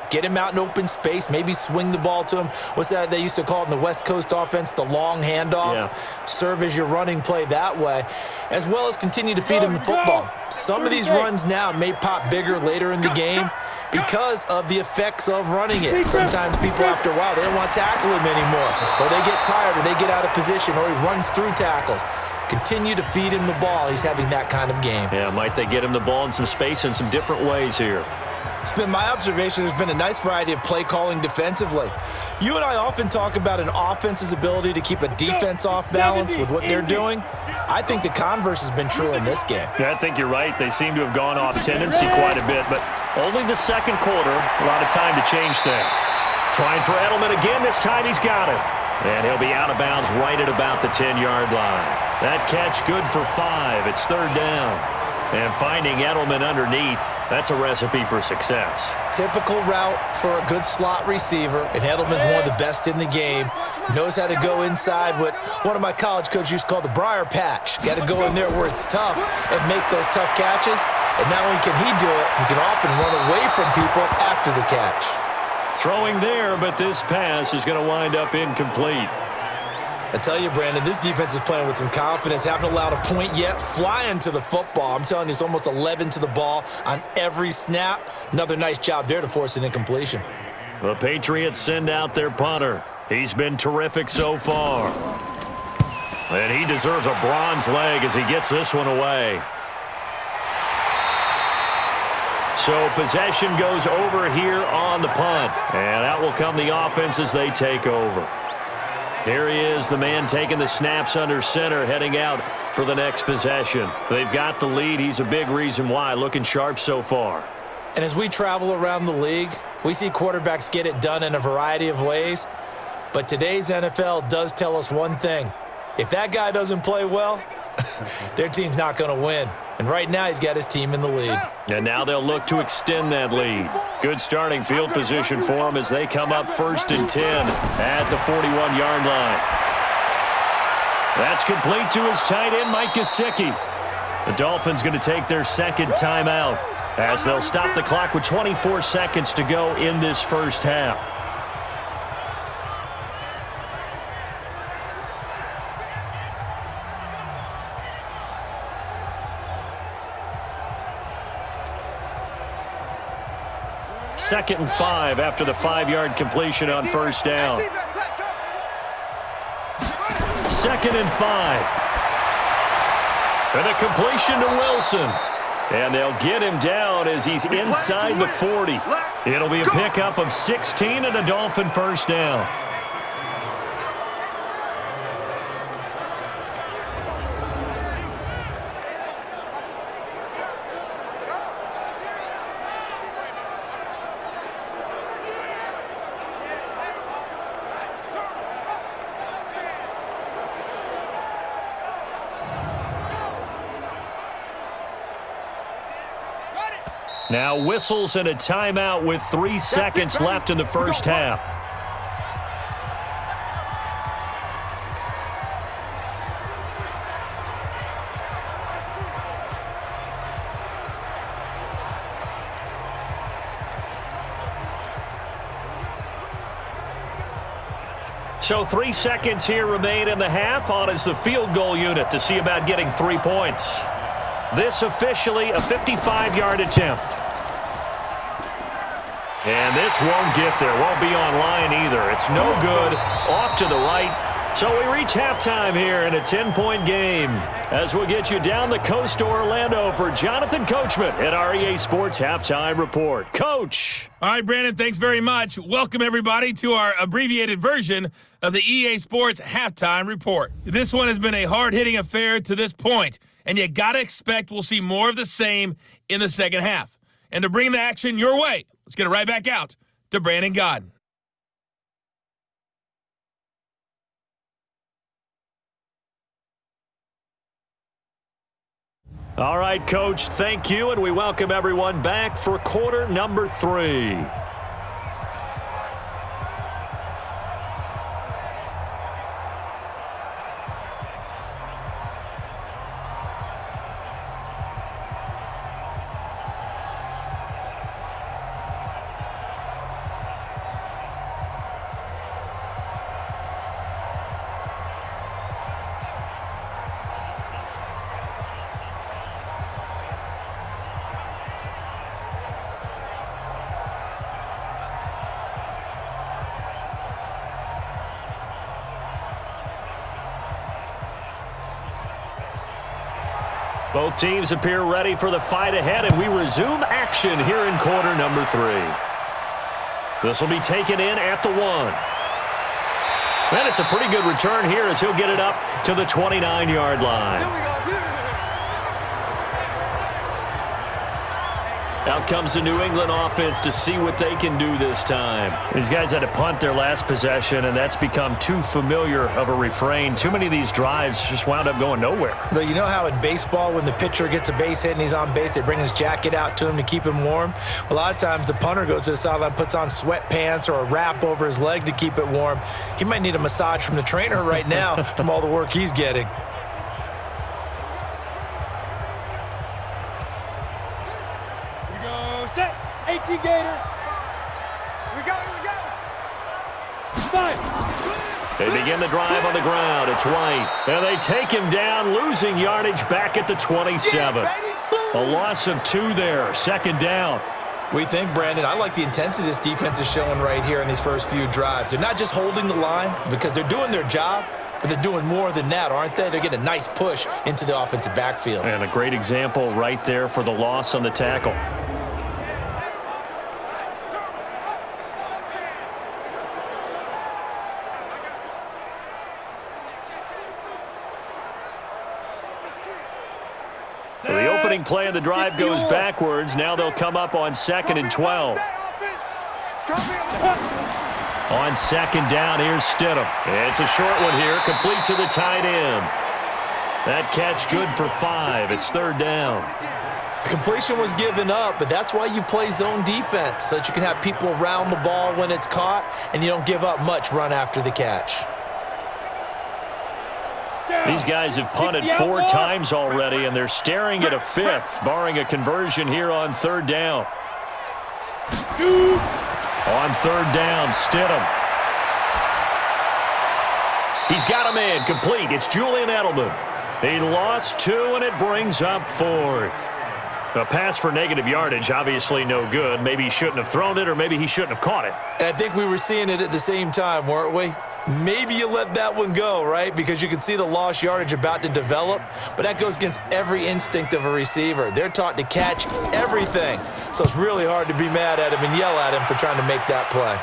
Get him out in open space, maybe swing the ball to him. What's that they used to call it in the West Coast offense, the long handoff? Yeah. Serve as your running play that way, as well as continue to feed him the football. Some of these runs now may pop bigger later in the game because of the effects of running it. Sometimes people, after a while, they don't want to tackle him anymore, or they get tired, or they get out of position, or he runs through tackles. Continue to feed him the ball. He's having that kind of game.
Yeah, might they get him the ball in some space in some different ways here?
It's been my observation there's been a nice variety of play calling defensively. You and I often talk about an offense's ability to keep a defense off balance with what they're doing. I think the converse has been true in this game.
Yeah, I think you're right. They seem to have gone off tendency quite a bit, but only the 2nd quarter, a lot of time to change things. Trying for Edelman again. This time he's got it. And he'll be out of bounds right at about the 10-yard line. That catch good for 5. It's 3rd down. And finding Edelman underneath, that's a recipe for success.
Typical route for a good slot receiver, and Edelman's one of the best in the game. Knows how to go inside what one of my college coaches used to call the briar patch. Got to go in there where it's tough and make those tough catches. And not only can he do it, he can often run away from people after the catch.
Throwing there, but this pass is going to wind up incomplete.
I tell you, Brandon, this defense is playing with some confidence. Haven't allowed a point yet. Flying to the football. I'm telling you, it's almost 11 to the ball on every snap. Another nice job there to force an incompletion.
The Patriots send out their punter. He's been terrific so far. And he deserves a bronze leg as he gets this one away. So possession goes over here on the punt. And out will come the offense as they take over. Here he is, the man taking the snaps under center, heading out for the next possession. They've got the lead. He's a big reason why. Looking sharp so far.
And as we travel around the league, we see quarterbacks get it done in a variety of ways. But today's NFL does tell us one thing. If that guy doesn't play well, their team's not going to win. And right now, he's got his team in the lead.
And now they'll look to extend that lead. Good starting field position for them as they come up 1st and 10 at the 41-yard line. That's complete to his tight end, Mike Gesicki. The Dolphins going to take their 2nd timeout as they'll stop the clock with 24 seconds to go in this first half. 2nd and 5 after the 5-yard completion on first down. 2nd and 5. And a completion to Wilson. And they'll get him down as he's inside the 40. It'll be a pickup of 16 and a Dolphin first down. Now whistles and a timeout with 3 seconds left in the first half. So 3 seconds here remain in the half. On is the field goal unit to see about getting 3 points. This officially a 55-yard attempt. And this won't get there. Won't be online either. It's no good. Off to the right. So we reach halftime here in a 10-point game. As we'll get you down the coast to Orlando for Jonathan Coachman at our EA Sports Halftime Report. Coach.
All right, Brandon, thanks very much. Welcome, everybody, to our abbreviated version of the EA Sports Halftime Report. This one has been a hard-hitting affair to this point, and you got to expect we'll see more of the same in the second half. And to bring the action your way, let's get it right back out to Brandon Godden.
All right, Coach, thank you, and we welcome everyone back for quarter number 3. Both teams appear ready for the fight ahead, and we resume action here in quarter number 3. This will be taken in at the 1. And it's a pretty good return here as he'll get it up to the 29-yard line. Out comes the New England offense to see what they can do this time. These guys had to punt their last possession, and that's become too familiar of a refrain. Too many of these drives just wound up going nowhere.
But you know how in baseball, when the pitcher gets a base hit and he's on base, they bring his jacket out to him to keep him warm? A lot of times the punter goes to the sideline, puts on sweatpants or a wrap over his leg to keep it warm. He might need a massage from the trainer right now from all the work he's getting.
Set. 18 Gators. Here we go. Five.
They begin the drive on the ground. It's White. And they take him down, losing yardage back at the 27. A loss of 2 there. Second down.
We think, Brandon, I like the intensity this defense is showing right here in these first few drives. They're not just holding the line because they're doing their job, but they're doing more than that, aren't they? They're getting a nice push into the offensive backfield.
And a great example right there for the loss on the tackle. So the opening play of the drive goes backwards. Now they'll come up on 2nd and 12. On 2nd down, here's Stidham. It's a short one here, complete to the tight end. That catch good for 5. It's 3rd down.
Completion was given up, but that's why you play zone defense, so that you can have people around the ball when it's caught, and you don't give up much run after the catch.
These guys have punted 4 times already, and they're staring at a 5th, barring a conversion here on 3rd down. On 3rd down, Stidham. He's got a man complete. It's Julian Edelman. He lost 2, and it brings up 4th. A pass for negative yardage, obviously no good. Maybe he shouldn't have thrown it, or maybe he shouldn't have caught it.
And I think we were seeing it at the same time, weren't we? Maybe you let that one go, right? Because you can see the lost yardage about to develop, but that goes against every instinct of a receiver. They're taught to catch everything. So it's really hard to be mad at him and yell at him for trying to make that play.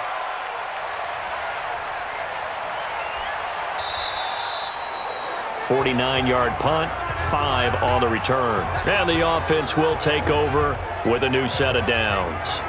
.49-yard punt, 5 on the return. And the offense will take over with a new set of downs.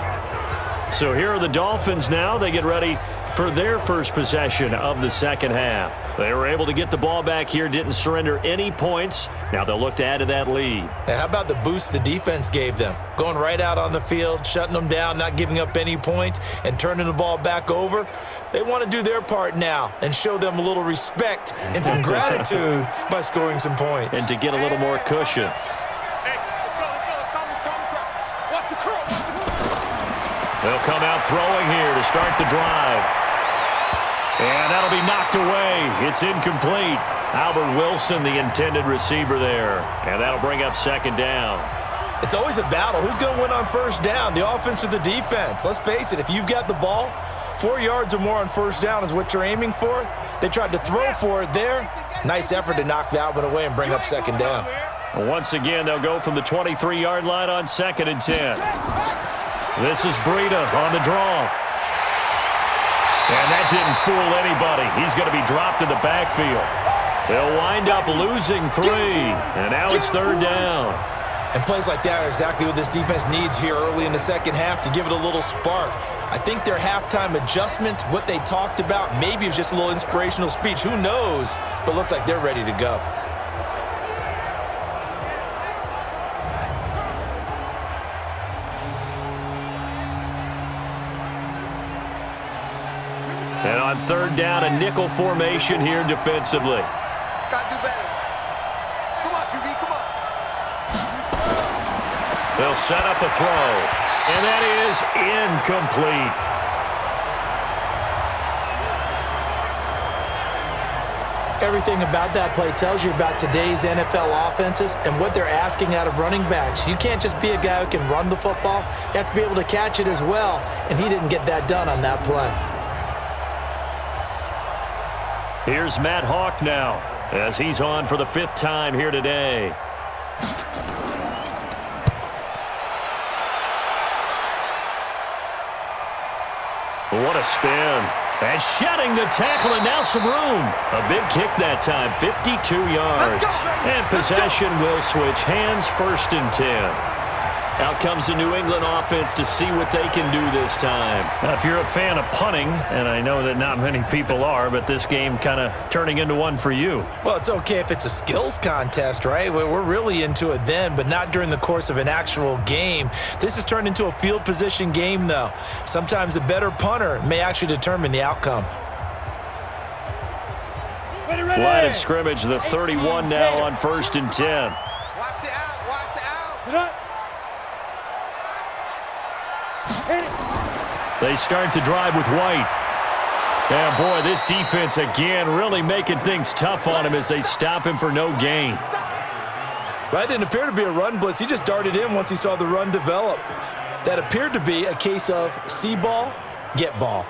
So here are the Dolphins now. They get ready for their first possession of the second half. They were able to get the ball back here, didn't surrender any points. Now they'll look to add to that lead.
How about the boost the defense gave them? Going right out on the field, shutting them down, not giving up any points, and turning the ball back over. They want to do their part now and show them a little respect and some gratitude by scoring some points.
And to get a little more cushion.
Hey, let's go. Watch the curl.
They'll come out throwing here to start the drive. And that'll be knocked away. It's incomplete. Albert Wilson, the intended receiver there. And that'll bring up second down.
It's always a battle. Who's going to win on first down, the offense or the defense? Let's face it, if you've got the ball, 4 yards or more on first down is what you're aiming for. They tried to throw for it there. Nice effort to knock that one away and bring up second down.
Once again, they'll go from the 23-yard line on 2nd and 10. This is Breida on the draw. And that didn't fool anybody. He's going to be dropped in the backfield. They'll wind up losing 3. And now it's third down.
And plays like that are exactly what this defense needs here early in the second half to give it a little spark. I think their halftime adjustment, what they talked about, maybe it was just a little inspirational speech. Who knows? But looks like they're ready to go.
And on third down, a nickel formation here defensively.
Gotta do better. Come on, QB, come on.
They'll set up a throw, and that is incomplete.
Everything about that play tells you about today's NFL offenses and what they're asking out of running backs. You can't just be a guy who can run the football. You have to be able to catch it as well, and he didn't get that done on that play.
Here's Matt Hawk now, as he's on for the 5th time here today. What a spin. And shedding the tackle, and now some room. A big kick that time, 52 yards. And possession will switch hands, 1st and 10. Out comes the New England offense to see what they can do this time. Now, if you're a fan of punting, and I know that not many people are, but this game kind of turning into one for you.
Well, it's okay if it's a skills contest, right? We're really into it then, but not during the course of an actual game. This has turned into a field position game, though. Sometimes the better punter may actually determine the outcome.
Line of scrimmage, the 31 now on 1st and 10.
Watch the out, watch the out.
They start the drive with White. And boy, this defense again really making things tough on him as they stop him for no gain.
That didn't appear to be a run blitz. He just darted in once he saw the run develop. That appeared to be a case of see ball, get ball.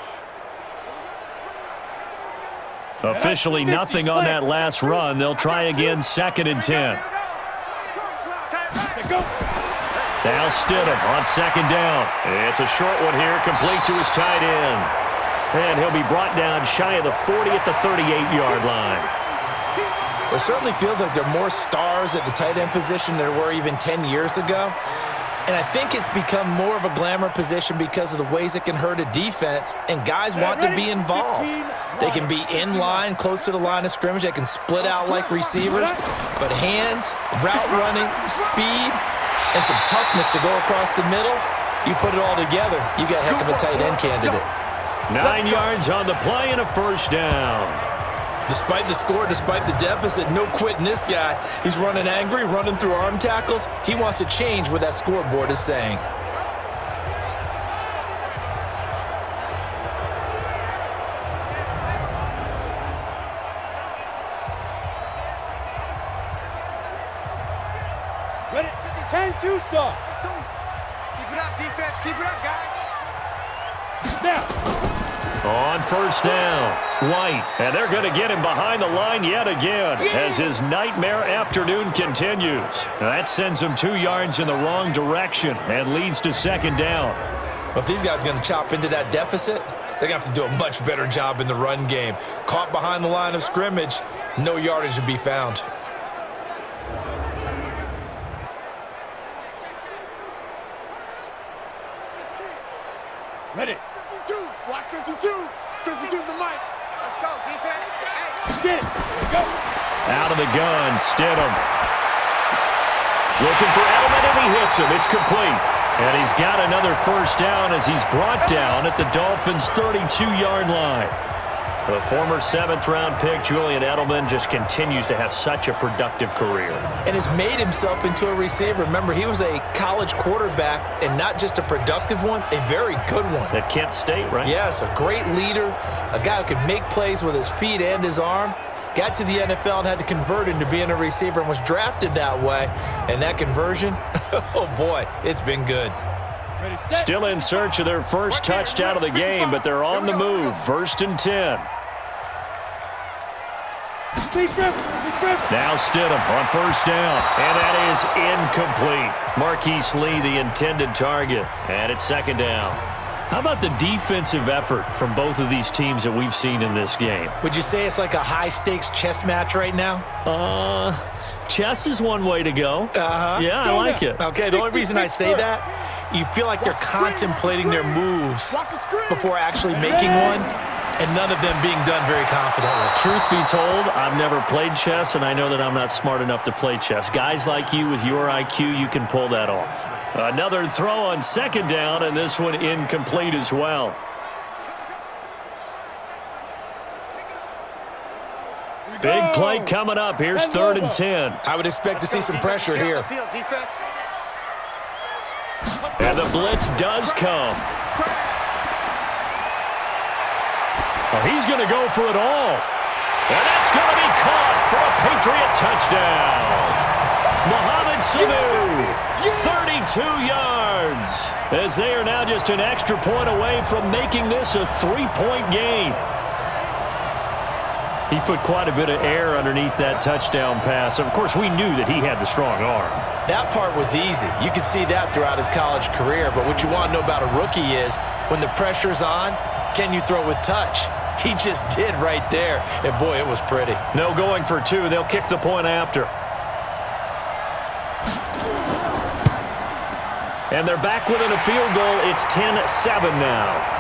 Officially nothing on that last run. They'll try again, 2nd and 10. Now Stidham on 2nd down. It's a short one here, complete to his tight end. And he'll be brought down shy of the 40 at the 38-yard line.
It certainly feels like there are more stars at the tight end position than there were even 10 years ago. And I think it's become more of a glamour position because of the ways it can hurt a defense, and guys want to be involved. They can be in line, close to the line of scrimmage. They can split out like receivers. But hands, route running, speed, and some toughness to go across the middle, you put it all together, you got a heck of a tight end candidate.
9 yards on the play and a 1st down.
Despite the score, despite the deficit, no quitting this guy. He's running angry, running through arm tackles. He wants to change what that scoreboard is saying.
Ready, 50, 10. you saw. Keep it up, defense. Keep it up, guys. Now.
On first down, White, and they're going to get him behind the line yet again as his nightmare afternoon continues. That sends him 2 yards in the wrong direction and leads to second down.
Well, if these guys are going to chop into that deficit, they're going to have to do a much better job in the run game. Caught behind the line of scrimmage, no yardage to be found.
Ready. 52. Watch 52. 52's the mic. Let's go, defense. Hey. Get it. Go.
Out of the gun, Stidham. Looking for Edelman, and he hits him. It's complete. And he's got another first down as he's brought down at the Dolphins' 32-yard line. The former 7th-round pick, Julian Edelman, just continues to have such a productive career.
And has made himself into a receiver. Remember, he was a college quarterback, and not just a productive one, a very good one.
At Kent State, right?
Yes, a great leader, a guy who could make plays with his feet and his arm. Got to the NFL and had to convert into being a receiver and was drafted that way. And that conversion, oh boy, it's been good.
Still in search of their first touchdown of the game, but they're on the move. 1st and 10. Now Stidham on first down, and that is incomplete. Marquise Lee, the intended target, and it's second down. How about the defensive effort from both of these teams that we've seen in this game?
Would you say it's like a high-stakes chess match right now?
Chess is one way to go. Yeah, I like it.
Okay, the only reason I say that, you feel like they're contemplating their moves before actually making one, and none of them being done very confidently.
Truth be told, I've never played chess, and I know that I'm not smart enough to play chess. Guys like you with your IQ, you can pull that off. Another throw on second down, and this one incomplete as well. Big play coming up. Here's 3rd and 10.
I would expect to see some pressure here.
And the blitz does come. Oh, he's going to go for it all. And that's going to be caught for a Patriot touchdown. Mohamed Sanu, 32 yards, as they are now just an extra point away from making this a 3-point game. He put quite a bit of air underneath that touchdown pass. Of course, we knew that he had the strong arm.
That part was easy. You could see that throughout his college career. But what you want to know about a rookie is when the pressure's on, can you throw with touch? He just did right there. And, boy, it was pretty.
No going for 2. They'll kick the point after. And they're back within a field goal. It's 10-7 now.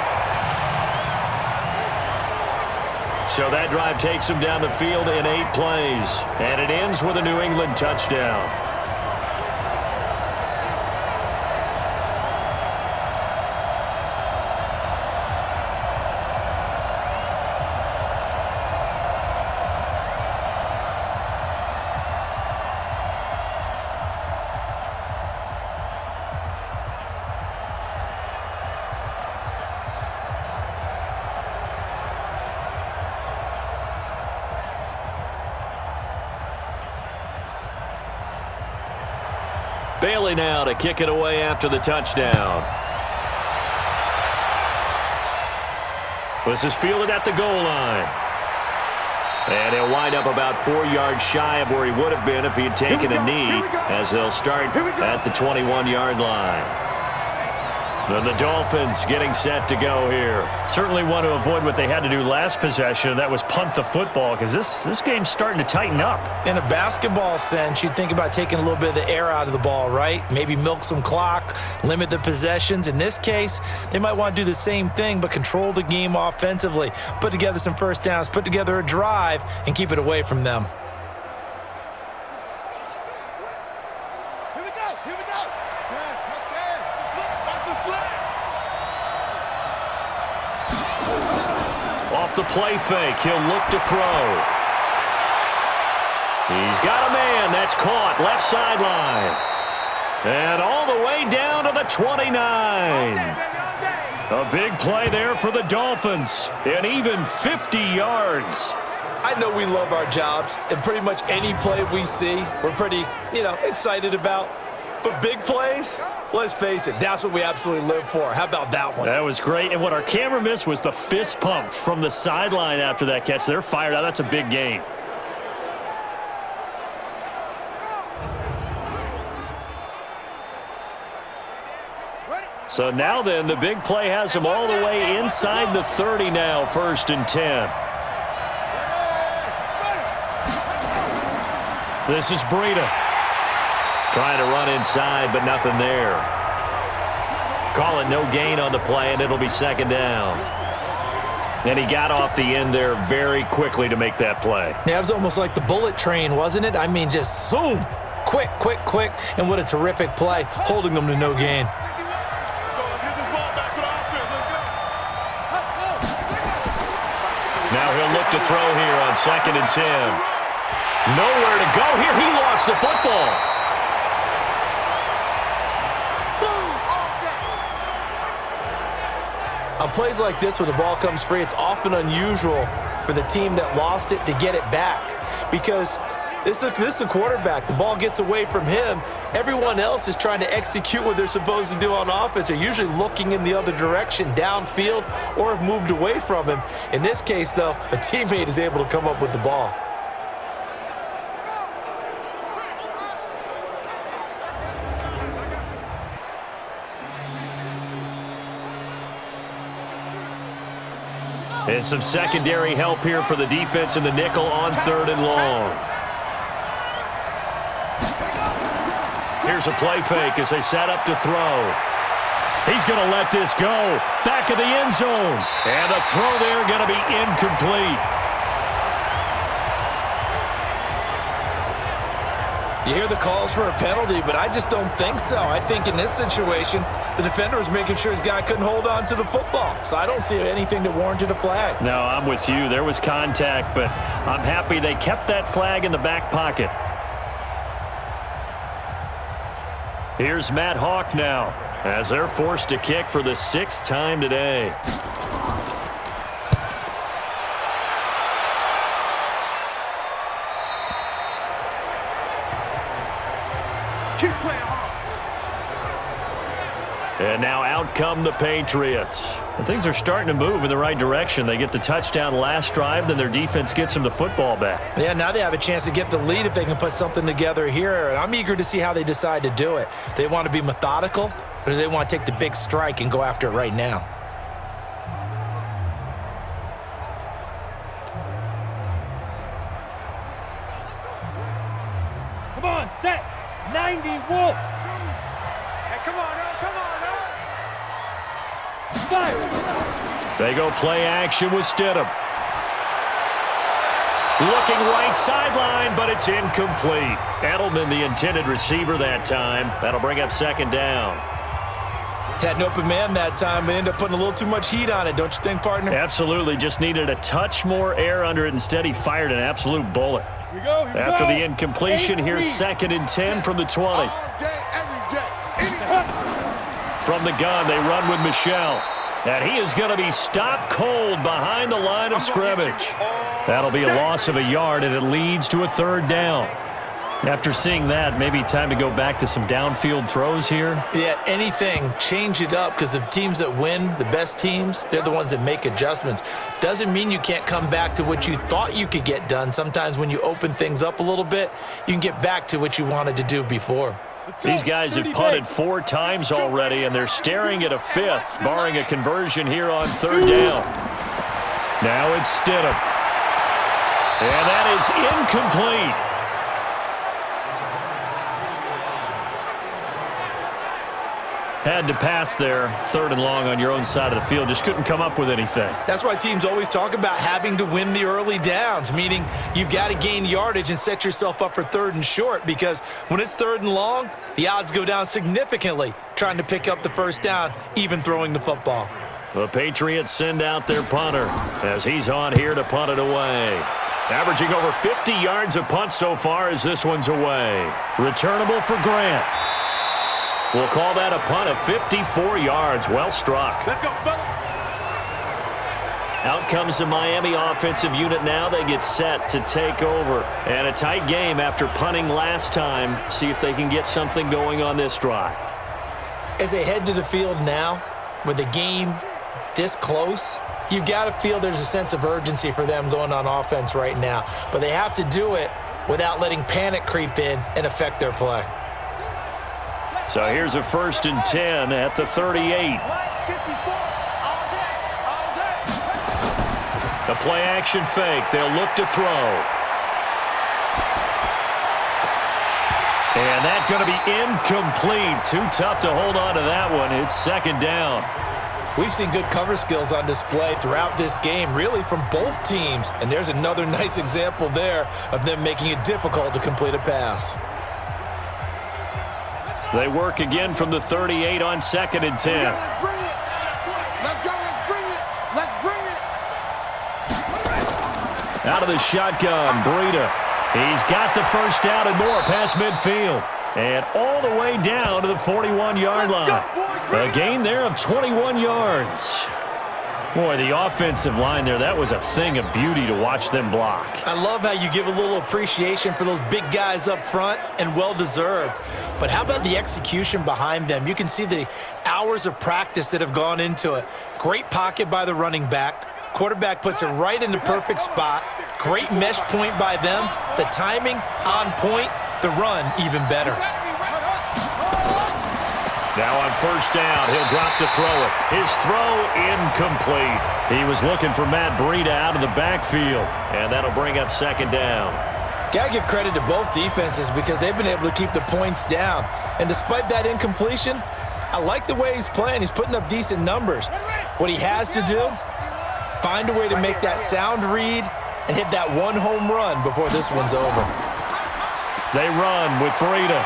So that drive takes them down the field in 8 plays. And it ends with a New England touchdown. Bailey now to kick it away after the touchdown. This is fielded at the goal line. And he'll wind up about 4 yards shy of where he would have been if he had taken a knee, as they'll start at the 21-yard line. Then the Dolphins getting set to go here. Certainly want to avoid what they had to do last possession. That was punt the football, because this game's starting to tighten up.
In a basketball sense, you think about taking a little bit of the air out of the ball, right? Maybe milk some clock, limit the possessions. In this case, they might want to do the same thing, but control the game offensively. Put together some first downs, put together a drive, and keep it away from them.
Off the play fake, he'll look to throw. He's got a man. That's caught. Left sideline. And all the way down to the 29. A big play there for the Dolphins. And even 50 yards.
I know we love our jobs, and pretty much any play we see, we're pretty, excited about. But big plays, let's face it, that's what we absolutely live for. How about that one?
That was great. And what our camera missed was the fist pump from the sideline after that catch. They're fired out. That's a big gain. So now then, the big play has them all the way inside the 30 now, 1st and 10. This is Breida. Trying to run inside, but nothing there. Call it no gain on the play, and it'll be 2nd down. And he got off the end there very quickly to make that play.
Yeah, it was almost like the bullet train, wasn't it? I mean, just zoom. Quick, quick, quick. And what a terrific play, holding them to no gain.
Now he'll look to throw here on 2nd and 10. Nowhere to go here. He lost the football.
On plays like this, when the ball comes free, it's often unusual for the team that lost it to get it back. Because this is the quarterback. The ball gets away from him. Everyone else is trying to execute what they're supposed to do on offense. They're usually looking in the other direction, downfield, or have moved away from him. In this case, though, a teammate is able to come up with the ball.
And some secondary help here for the defense in the nickel on 3rd and long. Here's a play fake as they set up to throw. He's going to let this go. Back of the end zone. And the throw there going to be incomplete.
You hear the calls for a penalty, but I just don't think so. I think in this situation, the defender was making sure his guy couldn't hold on to the football. So I don't see anything that warranted a flag.
No, I'm with you. There was contact, but I'm happy they kept that flag in the back pocket. Here's Matt Hawk now as they're forced to kick for the 6th time today. And now out come the Patriots. And things are starting to move in the right direction. They get the touchdown last drive, then their defense gets them the football back.
Yeah, now they have a chance to get the lead if they can put something together here. And I'm eager to see how they decide to do it. Do they want to be methodical, or do they want to take the big strike and go after it right now?
Come on, set. 90 Wolf. Hey, come on, now, come on, now. Fire.
They go play action with Stidham. Looking right sideline, but it's incomplete. Edelman, the intended receiver that time. That'll bring up 2nd down.
Had an open man that time, but ended up putting a little too much heat on it, don't you think, partner?
Absolutely. Just needed a touch more air under it. Instead, he fired an absolute bullet.
Here we go, here we
After
go.
the incompletion, here's 2nd and 10 from the 20.
All day, every day.
From the gun, they run with Michel. And he is going to be stopped cold behind the line of scrimmage. That'll be a loss of a yard, and it leads to a 3rd down. After seeing that, maybe time to go back to some downfield throws here.
Yeah, anything, change it up, because the teams that win, the best teams, they're the ones that make adjustments. Doesn't mean you can't come back to what you thought you could get done. Sometimes when you open things up a little bit, you can get back to what you wanted to do before.
These guys have punted 4 times already, and they're staring at a 5th, barring a conversion here on 3rd down. Now it's Stidham. And that is incomplete. Had to pass there, 3rd and long on your own side of the field. Just couldn't come up with anything.
That's why teams always talk about having to win the early downs, meaning you've got to gain yardage and set yourself up for 3rd and short, because when it's 3rd and long, the odds go down significantly trying to pick up the 1st down, even throwing the football.
The Patriots send out their punter as he's on here to punt it away. Averaging over 50 yards a punt so far as this one's away. Returnable for Grant. We'll call that a punt of 54 yards. Well struck.
Let's go, fella.
Out comes the Miami offensive unit now. They get set to take over. And a tight game after punting last time. See if they can get something going on this drive.
As they head to the field now, with the game this close, you've got to feel there's a sense of urgency for them going on offense right now. But they have to do it without letting panic creep in and affect their play.
So here's a 1st and 10 at the 38. The play action fake. They'll look to throw. And that's going to be incomplete. Too tough to hold on to that one. It's 2nd down.
We've seen good cover skills on display throughout this game, really from both teams. And there's another nice example there of them making it difficult to complete a pass.
They work again from the 38 on 2nd and 10.
Let's bring it. Let's go. Let's bring it. Let's bring it.
Out of the shotgun, Breida. He's got the 1st down and more past midfield. And all the way down to the 41-yard line. A gain there of 21 yards. Boy, the offensive line there, that was a thing of beauty to watch them block.
I love how you give a little appreciation for those big guys up front, and well-deserved. But how about the execution behind them? You can see the hours of practice that have gone into it. Great pocket by the running back. Quarterback puts it right in the perfect spot. Great mesh point by them. The timing on point. The run even better.
Now on 1st down, he'll drop to throw it. His throw incomplete. He was looking for Matt Breida out of the backfield, and that'll bring up 2nd down.
Got to give credit to both defenses because they've been able to keep the points down. And despite that incompletion, I like the way he's playing. He's putting up decent numbers. What he has to do, find a way to make that sound read and hit that one home run before this one's over.
They run with Breida.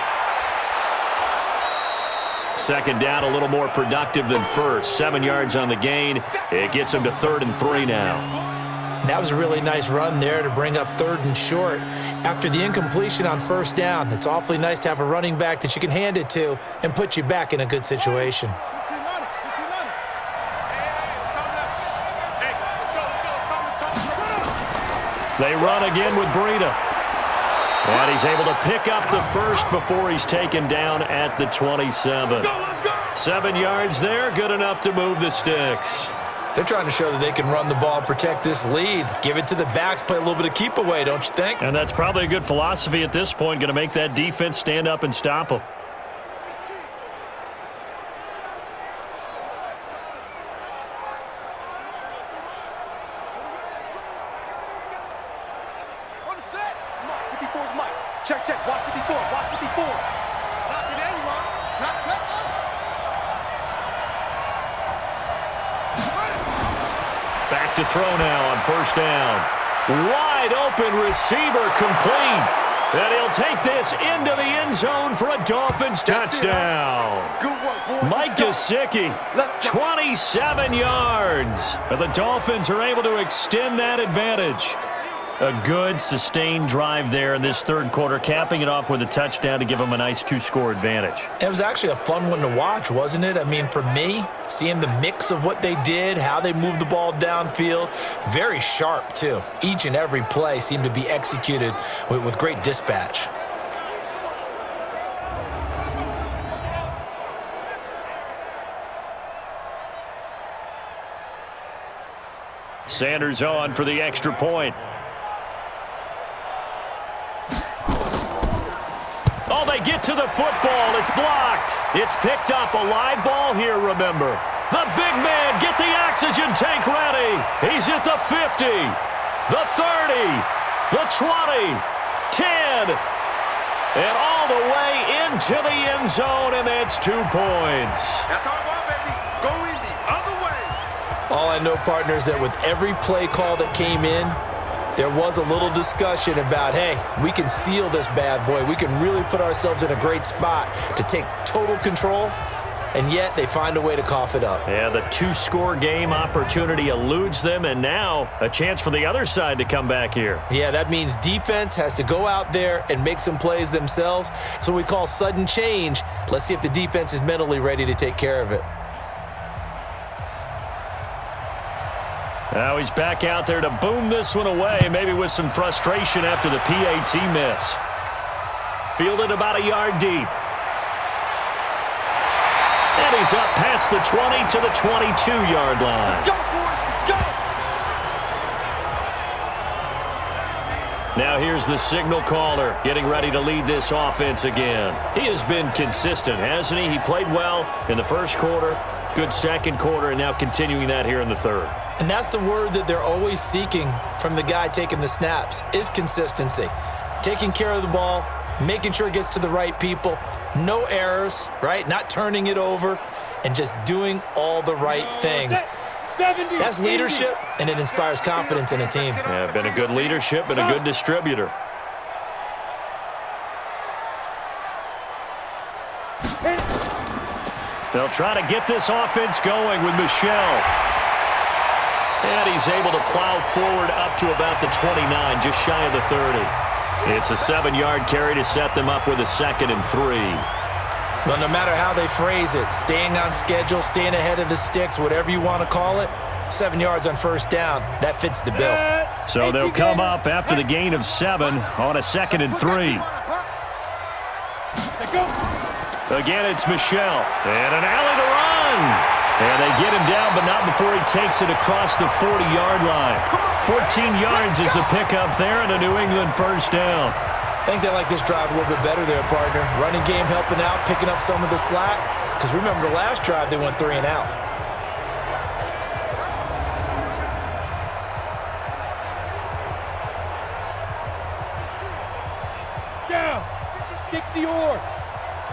2nd down, a little more productive than 1st. 7 yards on the gain. It gets him to 3rd and 3 now.
And that was a really nice run there to bring up 3rd and short. After the incompletion on 1st down, it's awfully nice to have a running back that you can hand it to and put you back in a good situation.
They run again with Breida. And he's able to pick up the 1st before he's taken down at the 27. 7 yards there, good enough to move the sticks.
They're trying to show that they can run the ball and protect this lead. Give it to the backs, play a little bit of keep away, don't you think?
And that's probably a good philosophy at this point, going to make that defense stand up and stop them.
Check, check. Watch 54. Watch 54. Not today, you are. Not today.
Back to throw now on 1st down. Wide open receiver complete. And he'll take this into the end zone for a Dolphins touchdown.
Good work, boy.
Mike Gesicki, 27 yards. And the Dolphins are able to extend that advantage. A good, sustained drive there in this 3rd quarter, capping it off with a touchdown to give them a nice 2-score advantage.
It was actually a fun one to watch, wasn't it? I mean, for me, seeing the mix of what they did, how they moved the ball downfield, very sharp, too. Each and every play seemed to be executed with great dispatch.
Sanders on for the extra point. Oh, they get to the football. It's blocked. It's picked up. A live ball here, remember. The big man, get the oxygen tank ready. He's at the 50, the 30, the 20, 10, and all the way into the end zone, and that's 2 points.
That's all I want, baby. Going the other way.
All I know, partners, that with every play call that came in, there was a little discussion about, hey, we can seal this bad boy. We can really put ourselves in a great spot to take total control, and yet they find a way to cough it up.
Yeah, the 2-score game opportunity eludes them, and now a chance for the other side to come back here.
Yeah, that means defense has to go out there and make some plays themselves. So we call sudden change. Let's see if the defense is mentally ready to take care of it.
Now he's back out there to boom this one away, maybe with some frustration after the PAT miss. Fielded about a yard deep. And he's up past the 20 to the 22-yard line.
Let's go, boys. Let's go.
Now here's the signal caller getting ready to lead this offense again. He has been consistent, hasn't he? He played well in the first quarter, good second quarter, and now continuing that here in the third.
And that's the word that they're always seeking from the guy taking the snaps, is consistency. Taking care of the ball, making sure it gets to the right people, no errors, right? Not turning it over, and just doing all the right things. That's leadership, and it inspires confidence in a team.
Yeah, been a good leadership and a good distributor. They'll try to get this offense going with Michel. And he's able to plow forward up to about the 29, just shy of the 30. It's a 7-yard carry to set them up with a 2nd and 3.
Well, no matter how they phrase it, staying on schedule, staying ahead of the sticks, whatever you want to call it, 7 yards on first down, that fits the bill.
So they'll come up after the gain of 7 on a 2nd and 3. Again, it's Michel. And an alley to run. And they get him down, but not before he takes it across the 40-yard line. 14 yards is the pickup there, and a New England first down.
I think they like this drive a little bit better there, partner. Running game helping out, picking up some of the slack. Because remember, the last drive, they went 3 and out.
Down. 60 or.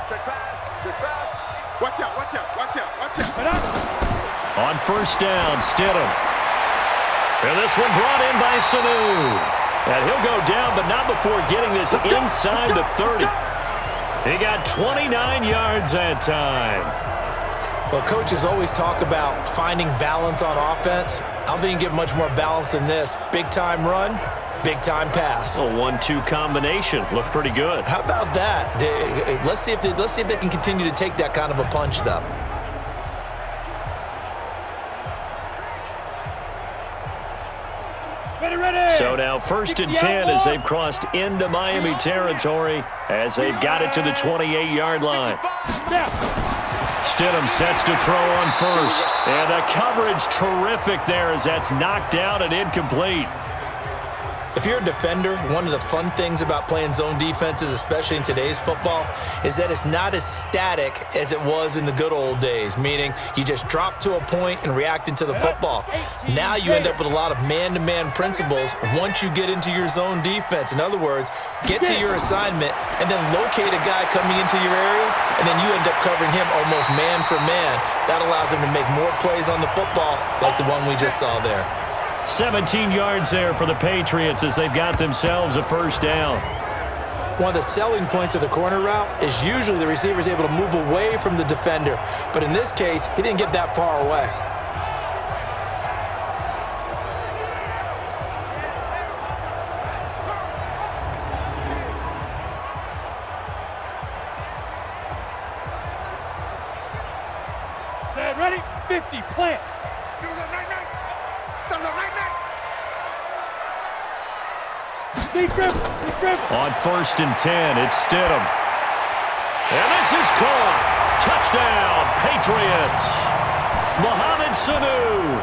Check pass. Check pass. Watch out, watch out, watch out, watch out.
On first down, Stidham. And this one brought in by Sanu. And he'll go down, but not before getting this inside the 30. He got 29 yards that time.
Well, coaches always talk about finding balance on offense. I don't think you can get much more balance than this. Big-time run, big-time pass.
A 1-2 combination. Looked pretty good.
How about that? Let's see if they can continue to take that kind of a punch, though.
So now 1st and 10 as they've crossed into Miami territory as they've got it to the 28-yard line. Stidham sets to throw on first. And the coverage terrific there as that's knocked down and incomplete.
If you're a defender, one of the fun things about playing zone defenses, especially in today's football, is that it's not as static as it was in the good old days, meaning you just drop to a point and reacted to the football. Now you end up with a lot of man-to-man principles once you get into your zone defense. In other words, get to your assignment and then locate a guy coming into your area, and then you end up covering him almost man for man. That allows him to make more plays on the football like the one we just saw there.
17 yards there for the Patriots as they've got themselves a first down.
One of the selling points of the corner route is usually the receiver is able to move away from the defender. But in this case, he didn't get that far away.
Set, ready, 50, plant. Do the night.
On 1st and 10, it's Stidham. And this is caught. Touchdown, Patriots. Mohamed Sanu,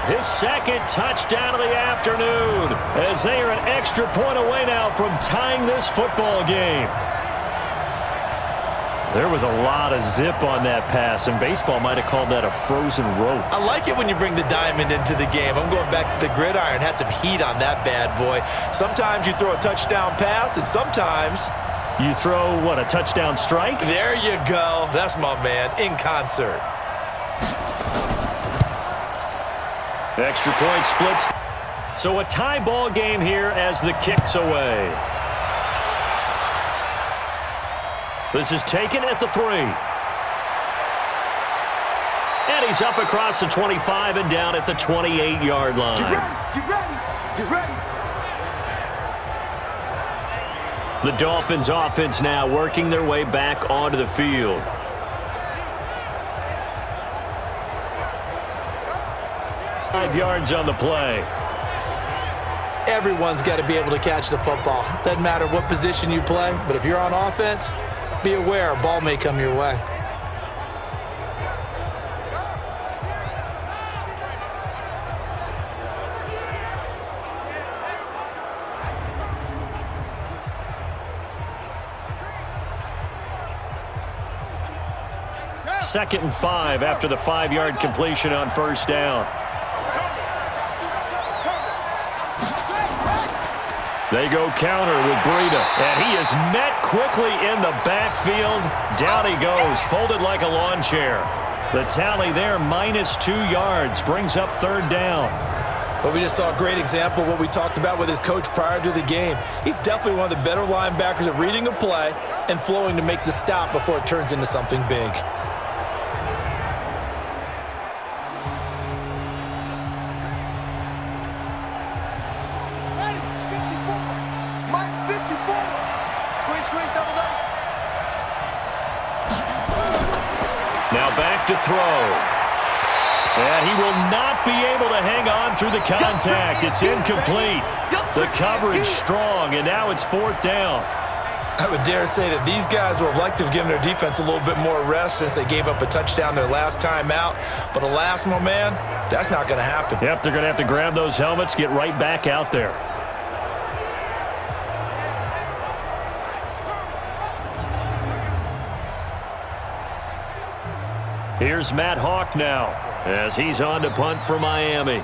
his 2nd touchdown of the afternoon, as they are an extra point away now from tying this football game. There was a lot of zip on that pass, and baseball might have called that a frozen rope.
I like it when you bring the diamond into the game. I'm going back to the gridiron. Had some heat on that bad boy. Sometimes you throw a touchdown pass, and sometimes
you throw, what, a touchdown strike?
There you go. That's my man, in concert.
Extra point splits. So a tie ball game here as the kick's away. This is taken at the 3. And he's up across the 25 and down at the 28-yard line.
Get ready.
The Dolphins offense now working their way back onto the field. 5 yards on the play.
Everyone's got to be able to catch the football. Doesn't matter what position you play, but if you're on offense, be aware a ball may come your way.
Second and 5 after the 5-yard completion on first down. They go counter with Breida, and he is met quickly in the backfield. Down he goes, folded like a lawn chair. The tally there, -2 yards, brings up third down.
But we just saw a great example of what we talked about with his coach prior to the game. He's definitely one of the better linebackers at reading a play and flowing to make the stop before it turns into something big.
Now back to throw. And he will not be able to hang on through the contact. It's incomplete. The coverage strong, and now it's fourth down.
I would dare say that these guys would have liked to have given their defense a little bit more rest since they gave up a touchdown their last time out. But alas, my man, that's not going to happen.
Yep, they're going to have to grab those helmets, get right back out there. Here's Matt Hawk now as he's on to punt for Miami.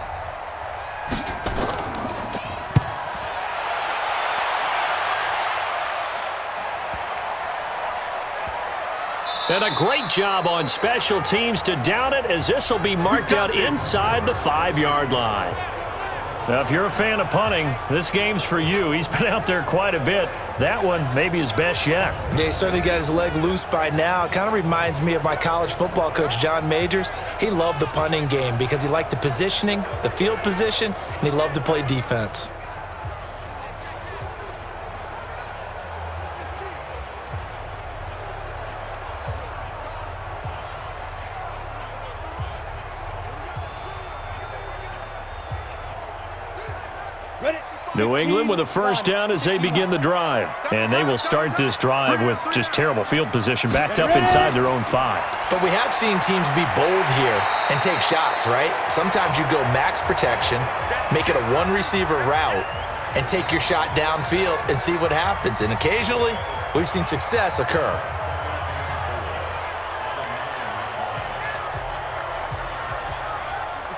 And a great job on special teams to down it, as this will be marked out inside the 5-yard line. Now, if you're a fan of punting, this game's for you. He's been out there quite a bit. That one maybe his best yet.
Yeah, he certainly got his leg loose by now. It kind of reminds me of my college football coach, John Majors. He loved the punting game because he liked the positioning, the field position, and he loved to play defense.
New England with a first down as they begin the drive. And they will start this drive with just terrible field position, backed up inside their own 5.
But we have seen teams be bold here and take shots, right? Sometimes you go max protection, make it a one-receiver route, and take your shot downfield and see what happens. And occasionally, we've seen success occur.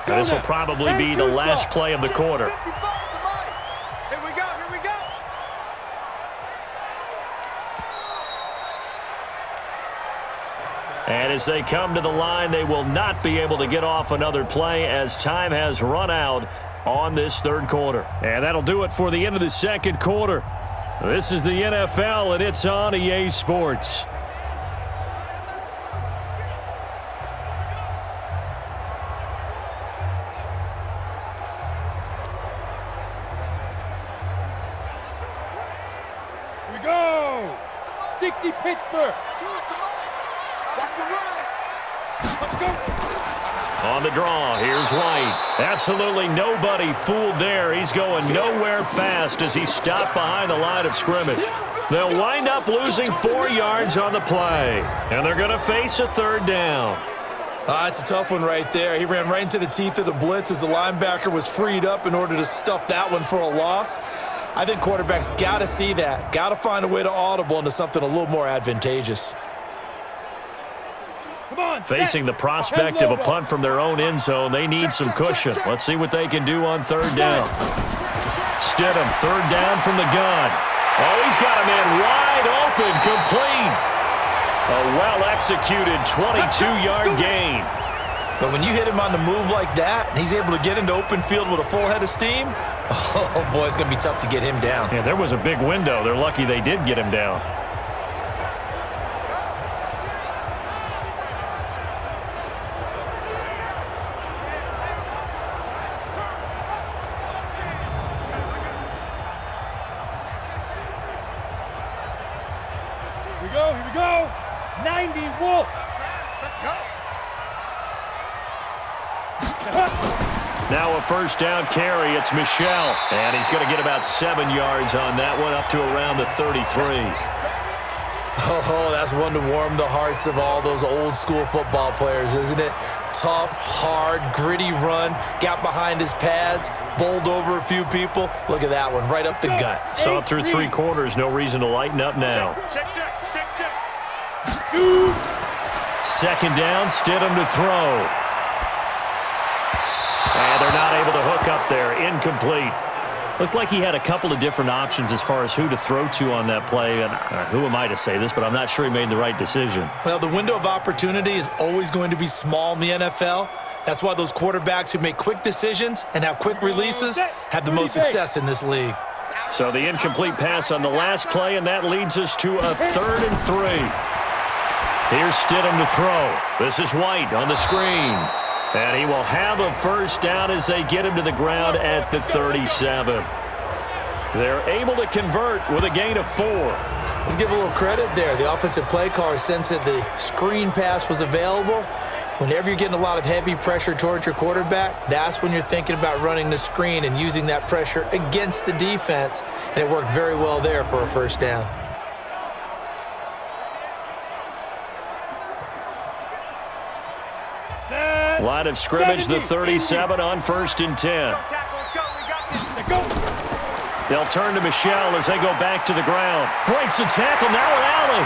And this will probably be the last play of the quarter. And as they come to the line, they will not be able to get off another play as time has run out on this third quarter. And that'll do it for the end of the second quarter. This is the NFL, and it's on EA Sports.
Here we go! 60 Pittsburgh! Let's go.
On the draw, here's White. Absolutely nobody fooled there. He's going nowhere fast as he stopped behind the line of scrimmage. They'll wind up losing 4 yards on the play, and they're going to face a third down.
It's a tough one right there. He ran right into the teeth of the blitz as the linebacker was freed up in order to stuff that one for a loss. I think quarterbacks got to see that, got to find a way to audible into something a little more advantageous.
Facing the prospect of a punt from their own end zone, they need some cushion. Let's see what they can do on third down. Stidham, third down from the gun. Oh, he's got a man wide open, complete. A well-executed 22-yard gain.
But when you hit him on the move like that, and he's able to get into open field with a full head of steam, oh, boy, it's going to be tough to get him down.
Yeah, there was a big window. They're lucky they did get him down.
Here we go. 90 Wolf. Let's go.
Now a first down carry. It's Michel. And he's going to get about 7 yards on that one, up to around the 33.
Oh, that's one to warm the hearts of all those old school football players, isn't it? Tough, hard, gritty run, got behind his pads, bowled over a few people. Look at that one, right up the gut.
So up through 3 quarters, no reason to lighten up now.
Check.
Second down, Stidham to throw. And they're not able to hook up there. Incomplete. Looked like he had a couple of different options as far as who to throw to on that play. And who am I to say this, but I'm not sure he made the right decision.
Well, the window of opportunity is always going to be small in the NFL. That's why those quarterbacks who make quick decisions and have quick releases have the most success in this league.
So the incomplete pass on the last play, and that leads us to a 3rd and 3. Here's Stidham to throw. This is White on the screen. And he will have a first down as they get him to the ground at the 37. They're able to convert with a gain of 4.
Let's give a little credit there. The offensive play caller sensed that the screen pass was available. Whenever you're getting a lot of heavy pressure towards your quarterback, that's when you're thinking about running the screen and using that pressure against the defense. And it worked very well there for a first down.
Line of scrimmage, the 37 on 1st and 10. They'll turn to Michel as they go back to the ground. Breaks the tackle, now an alley.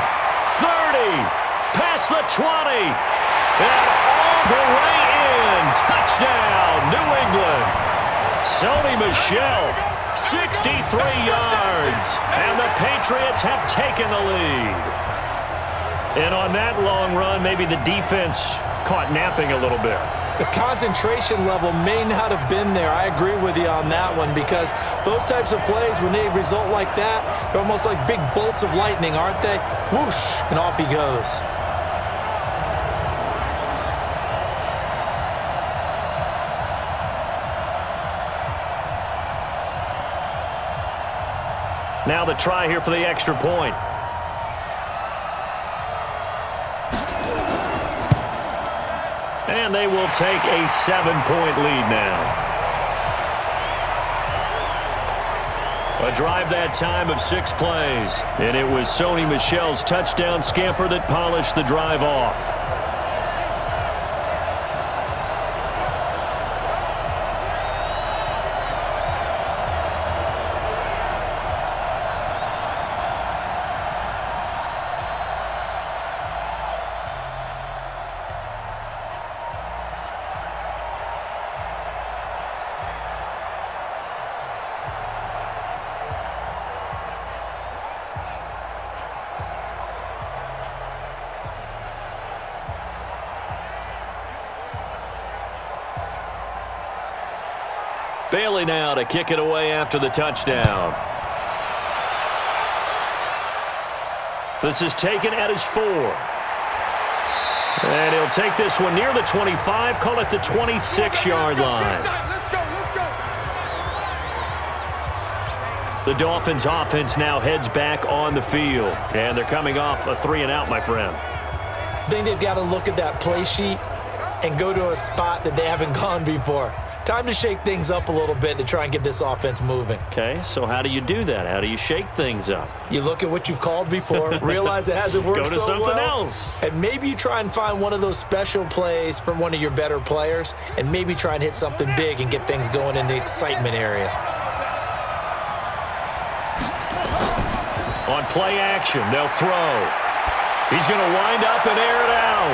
30, past the 20, and all the way in. Touchdown, New England. Sony Michel, 63 yards, and the Patriots have taken the lead. And on that long run, maybe the defense caught napping a little bit.
The concentration level may not have been there. I agree with you on that one, because those types of plays, when they result like that, they're almost like big bolts of lightning, aren't they? Whoosh, and off he goes.
Now the try here for the extra point. And they will take a 7-point lead now. A drive that time of 6 plays. And it was Sony Michel's touchdown scamper that polished the drive off. Bailey now to kick it away after the touchdown. This is taken at his 4. And he'll take this one near the 25, call it the 26-yard line. The Dolphins offense now heads back on the field. And they're coming off a 3-and-out, my friend.
I think they've got to look at that play sheet and go to a spot that they haven't gone before. Time to shake things up a little bit to try and get this offense moving.
Okay, so how do you do that? How do you shake things up?
You look at what you've called before, realize it hasn't worked so well.
Go to something else.
And maybe you try and find one of those special plays from one of your better players, and maybe try and hit something big and get things going in the excitement area.
On play action, they'll throw. He's going to wind up and air it out.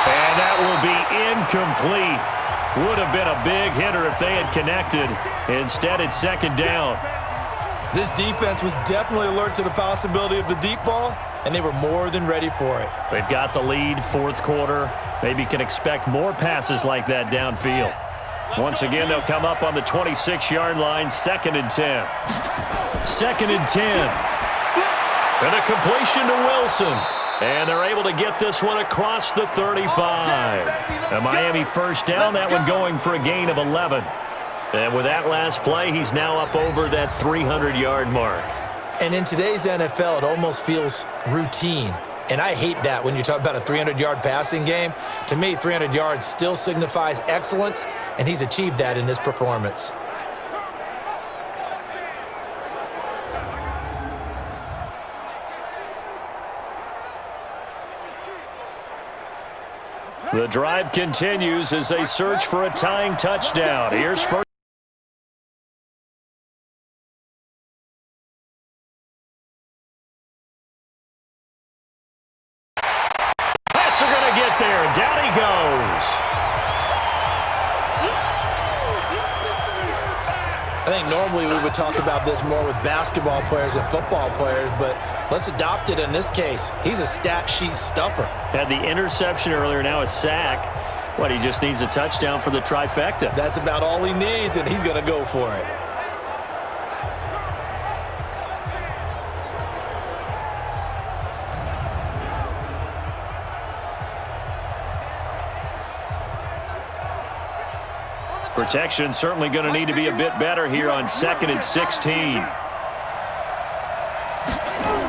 And that will be incomplete. Would have been a big hitter if they had connected. Instead, it's 2nd down.
This defense was definitely alert to the possibility of the deep ball, and they were more than ready for it.
They've got the lead, 4th quarter. Maybe can expect more passes like that downfield. Once again, they'll come up on the 26-yard line, 2nd and 10. 2nd and 10. And a completion to Wilson. And they're able to get this one across the 35. A Miami first down, that one going for a gain of 11. And with that last play, he's now up over that 300-yard mark.
And in today's NFL, it almost feels routine. And I hate that when you talk about a 300-yard passing game. To me, 300 yards still signifies excellence, and he's achieved that in this performance.
The drive continues as they search for a tying touchdown. Here's first. Pats are going to get there, and down he goes.
I think normally we would talk about this more with basketball players and football players, but let's adopt it in this case. He's a stat sheet stuffer.
Had the interception earlier, now a sack. What, he just needs a touchdown for the trifecta.
That's about all he needs, and he's going to go for it.
Protection certainly going to need to be a bit better here on 2nd and 16.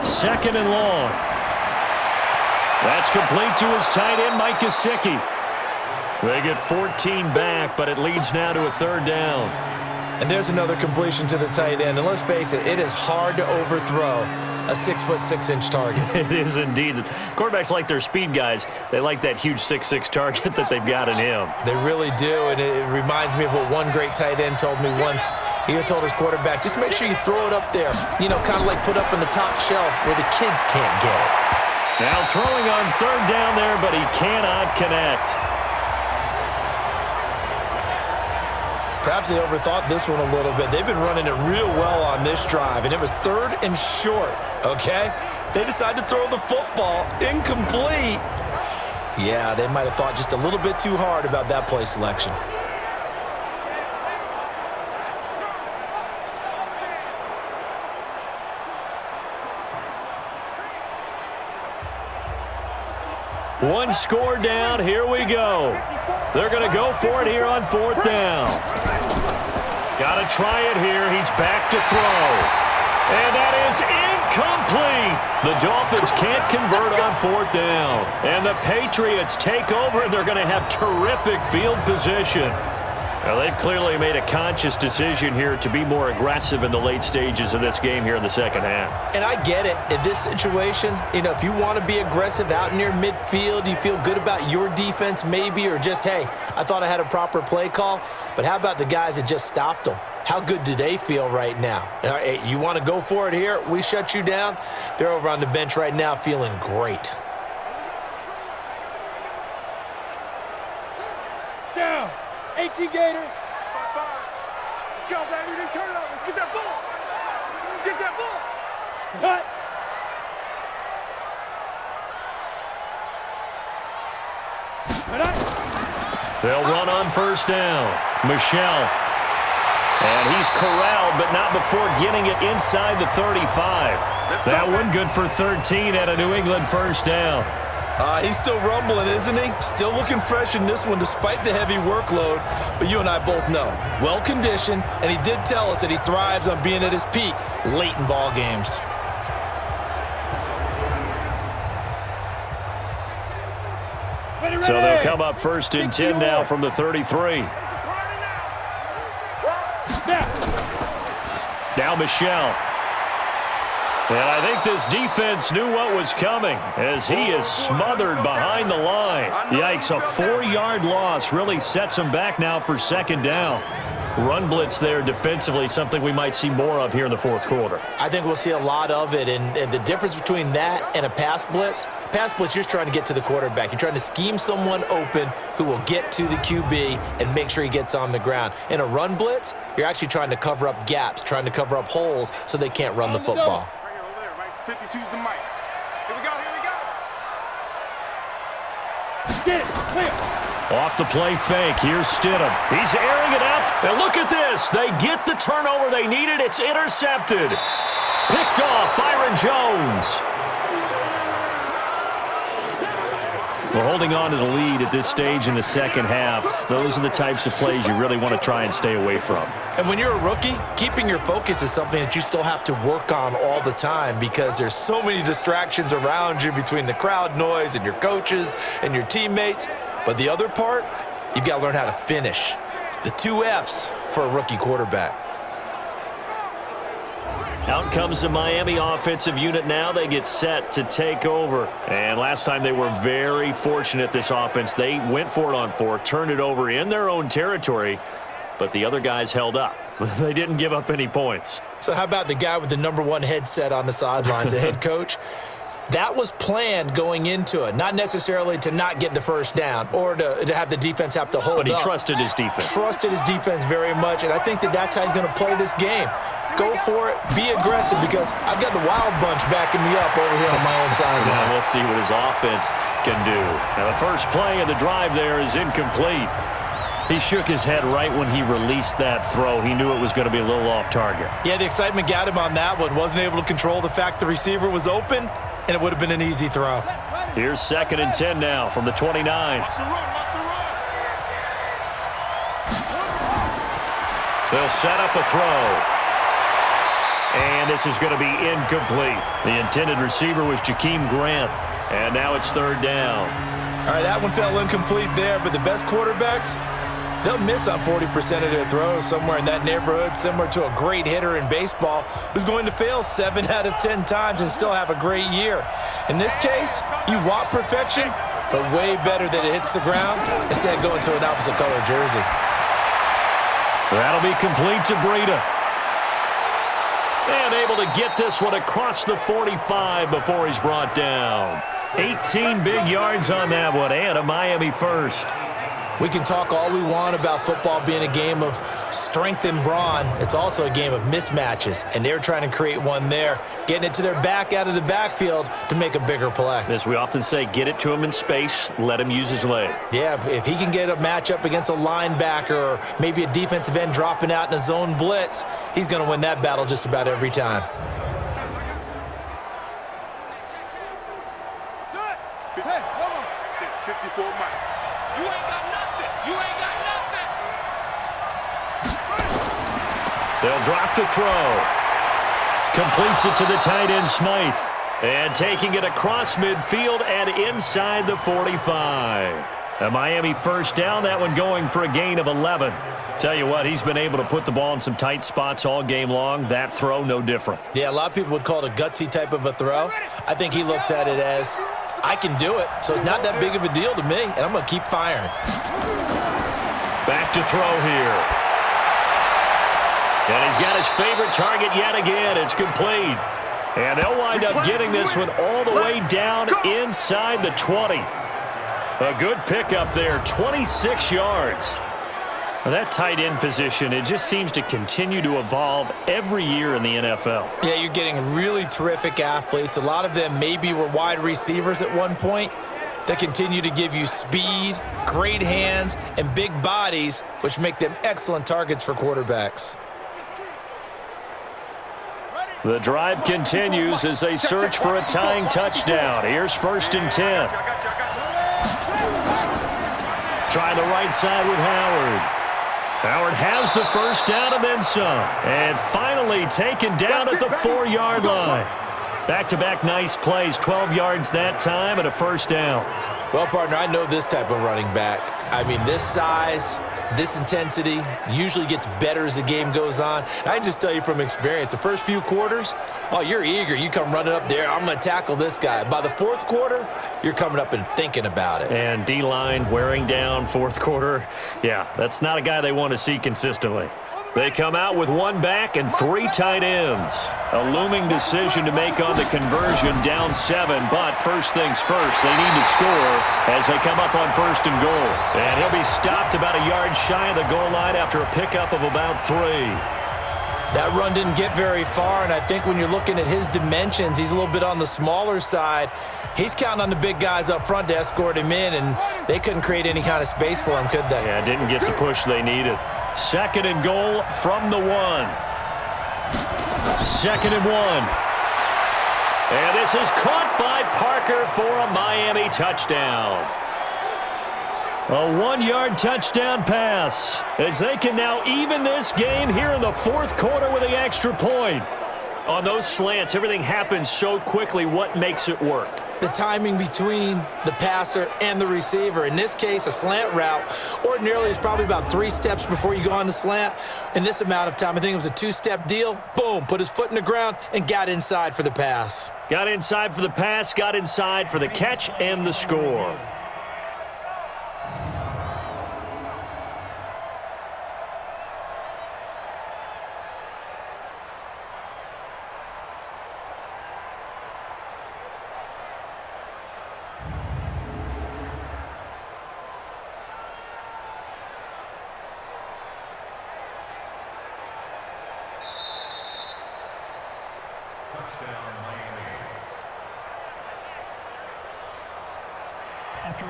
2nd and long. That's complete to his tight end, Mike Gesicki. They get 14 back, but it leads now to a 3rd down.
And there's another completion to the tight end. And let's face it, it is hard to overthrow a 6'6" target.
It is indeed. Quarterbacks like their speed guys. They like that huge 6'6" target that they've got in him.
They really do, and it reminds me of what one great tight end told me once. He had told his quarterback, just make sure you throw it up there, you know, kind of like put up in the top shelf where the kids can't get it.
Now throwing on 3rd down there, but he cannot connect.
Perhaps they overthought this one a little bit. They've been running it real well on this drive, and it was 3rd and short, okay? They decided to throw the football incomplete. Yeah, they might have thought just a little bit too hard about that play selection.
One score down, here we go. They're going to go for it here on 4th down. Got to try it here. He's back to throw. And that is incomplete. The Dolphins can't convert on 4th down. And the Patriots take over, and they're going to have terrific field position. Now, they've clearly made a conscious decision here to be more aggressive in the late stages of this game here in the 2nd half.
And I get it. In this situation, you know, if you want to be aggressive out near midfield, you feel good about your defense maybe, or just, hey, I thought I had a proper play call. But how about the guys that just stopped them? How good do they feel right now? Hey, you want to go for it here? We shut you down? They're over on the bench right now feeling great.
Down. 18 Gator. 5-5. Let's go, baby. They turn up. Let's get that ball. Let's get that ball. Cut.
They'll run on 1st down. Michelle. And he's corralled, but not before getting it inside the 35. That one good for 13 at a New England 1st down.
He's still rumbling, isn't he? Still looking fresh in this one despite the heavy workload. But you and I both know, well-conditioned, and he did tell us that he thrives on being at his peak late in ball games.
So they'll come up 1st and 10 now from the 33. Now Michelle. And I think this defense knew what was coming as he is smothered behind the line. Yikes, a 4-yard loss really sets him back now for 2nd down. Run blitz there defensively, something we might see more of here in the 4th quarter.
I think we'll see a lot of it, and the difference between that and a pass blitz, you're just trying to get to the quarterback. You're trying to scheme someone open who will get to the QB and make sure he gets on the ground. In a run blitz, you're actually trying to cover up gaps, trying to cover up holes so they can't run the football.
52's the mic. Here we go, here we go.
Get it, clear.
Off the play fake, here's Stidham. He's airing it out, and look at this. They get the turnover they needed. It's intercepted. Picked off Byron Jones. Well, holding on to the lead at this stage in the second half, those are the types of plays you really want to try and stay away from.
And when you're a rookie, keeping your focus is something that you still have to work on all the time because there's so many distractions around you between the crowd noise and your coaches and your teammates. But the other part, you've got to learn how to finish. It's the 2 F's for a rookie quarterback.
Out comes the Miami offensive unit now. They get set to take over. And last time they were very fortunate, this offense. They went for it on 4, turned it over in their own territory, but the other guys held up. They didn't give up any points.
So how about the guy with the #1 headset on the sidelines, the head coach? That was planned going into it, not necessarily to not get the first down or to have the defense have to hold up.
But he trusted his defense.
Trusted his defense very much, and I think that's how he's going to play this game. Go for it, be aggressive, because I've got the wild bunch backing me up over here on my own sideline.
Now we'll see what his offense can do. Now the first play of the drive there is incomplete. He shook his head right when he released that throw. He knew it was going to be a little off target.
Yeah, the excitement got him on that one. Wasn't able to control the fact the receiver was open, and it would have been an easy throw.
Here's 2nd and 10 now from the 29. They'll set up a throw. And this is going to be incomplete. The intended receiver was Jakeem Grant. And now it's 3rd down.
All right, that one fell incomplete there, but the best quarterbacks, they'll miss on 40% of their throws, somewhere in that neighborhood, similar to a great hitter in baseball who's going to fail 7 out of 10 times and still have a great year. In this case, you want perfection, but way better that it hits the ground instead of going to an opposite color jersey.
That'll be complete to Breida. And able to get this one across the 45 before he's brought down. 18 big yards on that one, and a Miami first.
We can talk all we want about football being a game of strength and brawn. It's also a game of mismatches, and they're trying to create one there, getting it to their back out of the backfield to make a bigger play.
As we often say, get it to him in space, let him use his leg.
Yeah, if he can get a matchup against a linebacker or maybe a defensive end dropping out in a zone blitz, he's going to win that battle just about every time.
Hey, hold on. 54 miles. You ain't got nothing. You ain't got nothing.
They'll drop the throw. Completes it to the tight end, Smythe. And taking it across midfield and inside the 45. A Miami first down, that one going for a gain of 11. Tell you what, he's been able to put the ball in some tight spots all game long. That throw, no different.
Yeah, a lot of people would call it a gutsy type of a throw. I think he looks at it as, I can do it, so it's not that big of a deal to me, and I'm going to keep firing.
Back to throw here. And he's got his favorite target yet again. It's complete. And they'll wind up getting this one all the way down inside the 20. A good pickup there, 26 yards. Well, that tight end position, it just seems to continue to evolve every year in the NFL.
Yeah, you're getting really terrific athletes. A lot of them maybe were wide receivers at one point that continue to give you speed, great hands, and big bodies, which make them excellent targets for quarterbacks.
The drive continues as they search for a tying touchdown. Here's 1st and 10. Trying the right side with Howard. Howard has the first down and then some. And finally taken down at the 4-yard line. Back-to-back nice plays, 12 yards that time and a first down.
Well, partner, I know this type of running back. I mean, this size, this intensity usually gets better as the game goes on. And I can just tell you from experience, the first few quarters, oh, you're eager. You come running up there, I'm going to tackle this guy. By the 4th quarter, you're coming up and thinking about it.
And D-line wearing down 4th quarter. Yeah, that's not a guy they want to see consistently. They come out with 1 back and 3 tight ends. A looming decision to make on the conversion, down 7. But first things first, they need to score as they come up on 1st and goal. And he'll be stopped about a yard shy of the goal line after a pickup of about 3.
That run didn't get very far, and I think when you're looking at his dimensions, he's a little bit on the smaller side. He's counting on the big guys up front to escort him in, and they couldn't create any kind of space for him, could they?
Yeah, didn't get the push they needed. 2nd and goal from the 1. 2nd and 1. And this is caught by Parker for a Miami touchdown. A 1-yard touchdown pass as they can now even this game here in the fourth quarter with the extra point. On those slants, everything happens so quickly. What makes it work?
The timing between the passer and the receiver. In this case, a slant route ordinarily is probably about 3 steps before you go on the slant. In this amount of time, I think it was a 2-step deal. Boom, put his foot in the ground and got inside for the pass.
Got inside for the pass, got inside for the catch and the score.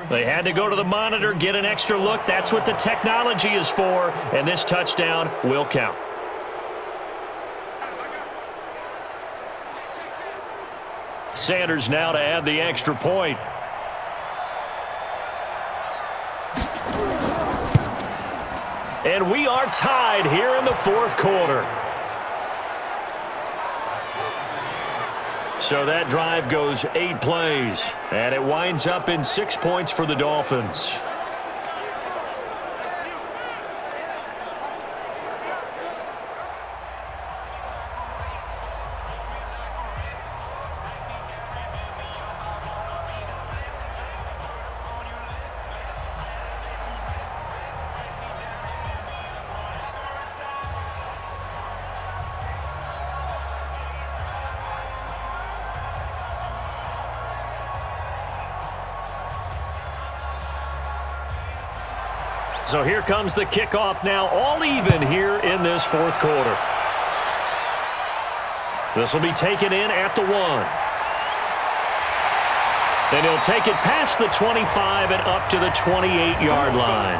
They had to go to the monitor, get an extra look. That's what the technology is for, and this touchdown will count. Sanders now to add the extra point. And we are tied here in the fourth quarter. So that drive goes 8 plays, and it winds up in 6 points for the Dolphins. So here comes the kickoff now, all even here in this fourth quarter. This will be taken in at the 1. Then he'll take it past the 25 and up to the 28-yard line.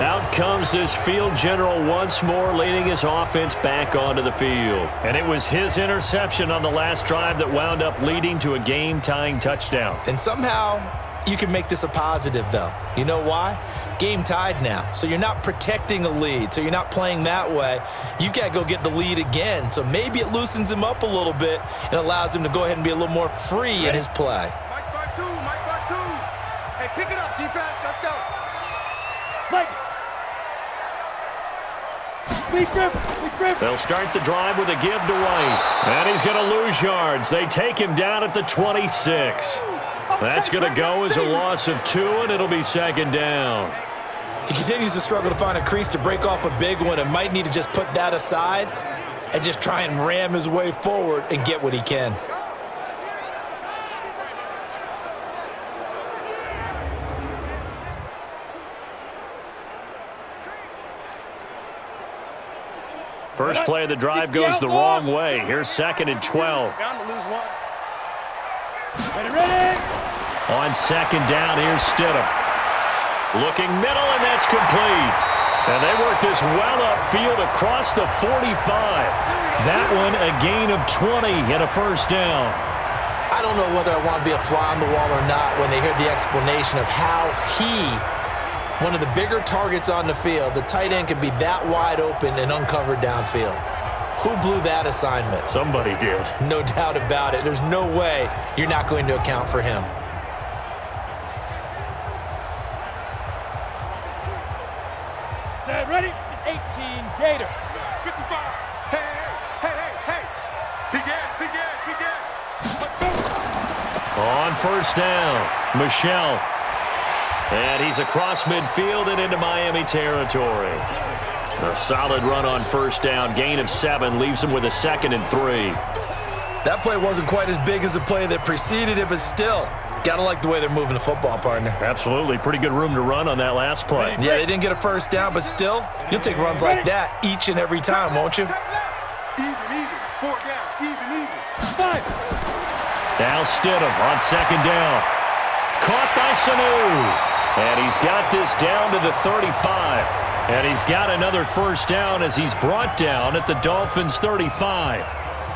Out comes this field general once more, leading his offense back onto the field. And it was his interception on the last drive that wound up leading to a game-tying touchdown.
And somehow you can make this a positive, though. You know why? Game tied now. So you're not protecting a lead. So you're not playing that way. You've got to go get the lead again. So maybe it loosens him up a little bit and allows him to go ahead and be a little more free in his play.
Mike 5-2, Mike 5-2. Hey, pick it up, defense. Let's go. Mike.
They'll start the drive with a give to White. And he's going to lose yards. They take him down at the 26. That's going to go as a loss of 2, and it'll be second down.
He continues to struggle to find a crease to break off a big one and might need to just put that aside and just try and ram his way forward and get what he can.
First play of the drive goes the wrong way. Here's 2nd and 12.
Bound to lose 1. Ready.
On 2nd down, here's Stidham. Looking middle, and that's complete. And they work this well upfield across the 45. That one a gain of 20 and a first down.
I don't know whether I want to be a fly on the wall or not when they hear the explanation of how one of the bigger targets on the field, the tight end, can be that wide open and uncovered downfield. Who blew that assignment?
Somebody did.
No doubt about it. There's no way you're not going to account for him.
Set, ready? 18, Gator. 55. Hey. Begin.
On first down, Michelle. And he's across midfield and into Miami territory. A solid run on first down. Gain of 7 leaves him with a 2nd and 3.
That play wasn't quite as big as the play that preceded it, but still, gotta like the way they're moving the football, partner.
Absolutely. Pretty good room to run on that last play.
Yeah, they didn't get a first down, but still, you'll take runs like that each and every time, won't you?
Even. 4 down. Even. 5.
Now Stidham on 2nd down. Caught by Sanu. And he's got this down to the 35. And he's got another first down as he's brought down at the Dolphins' 35.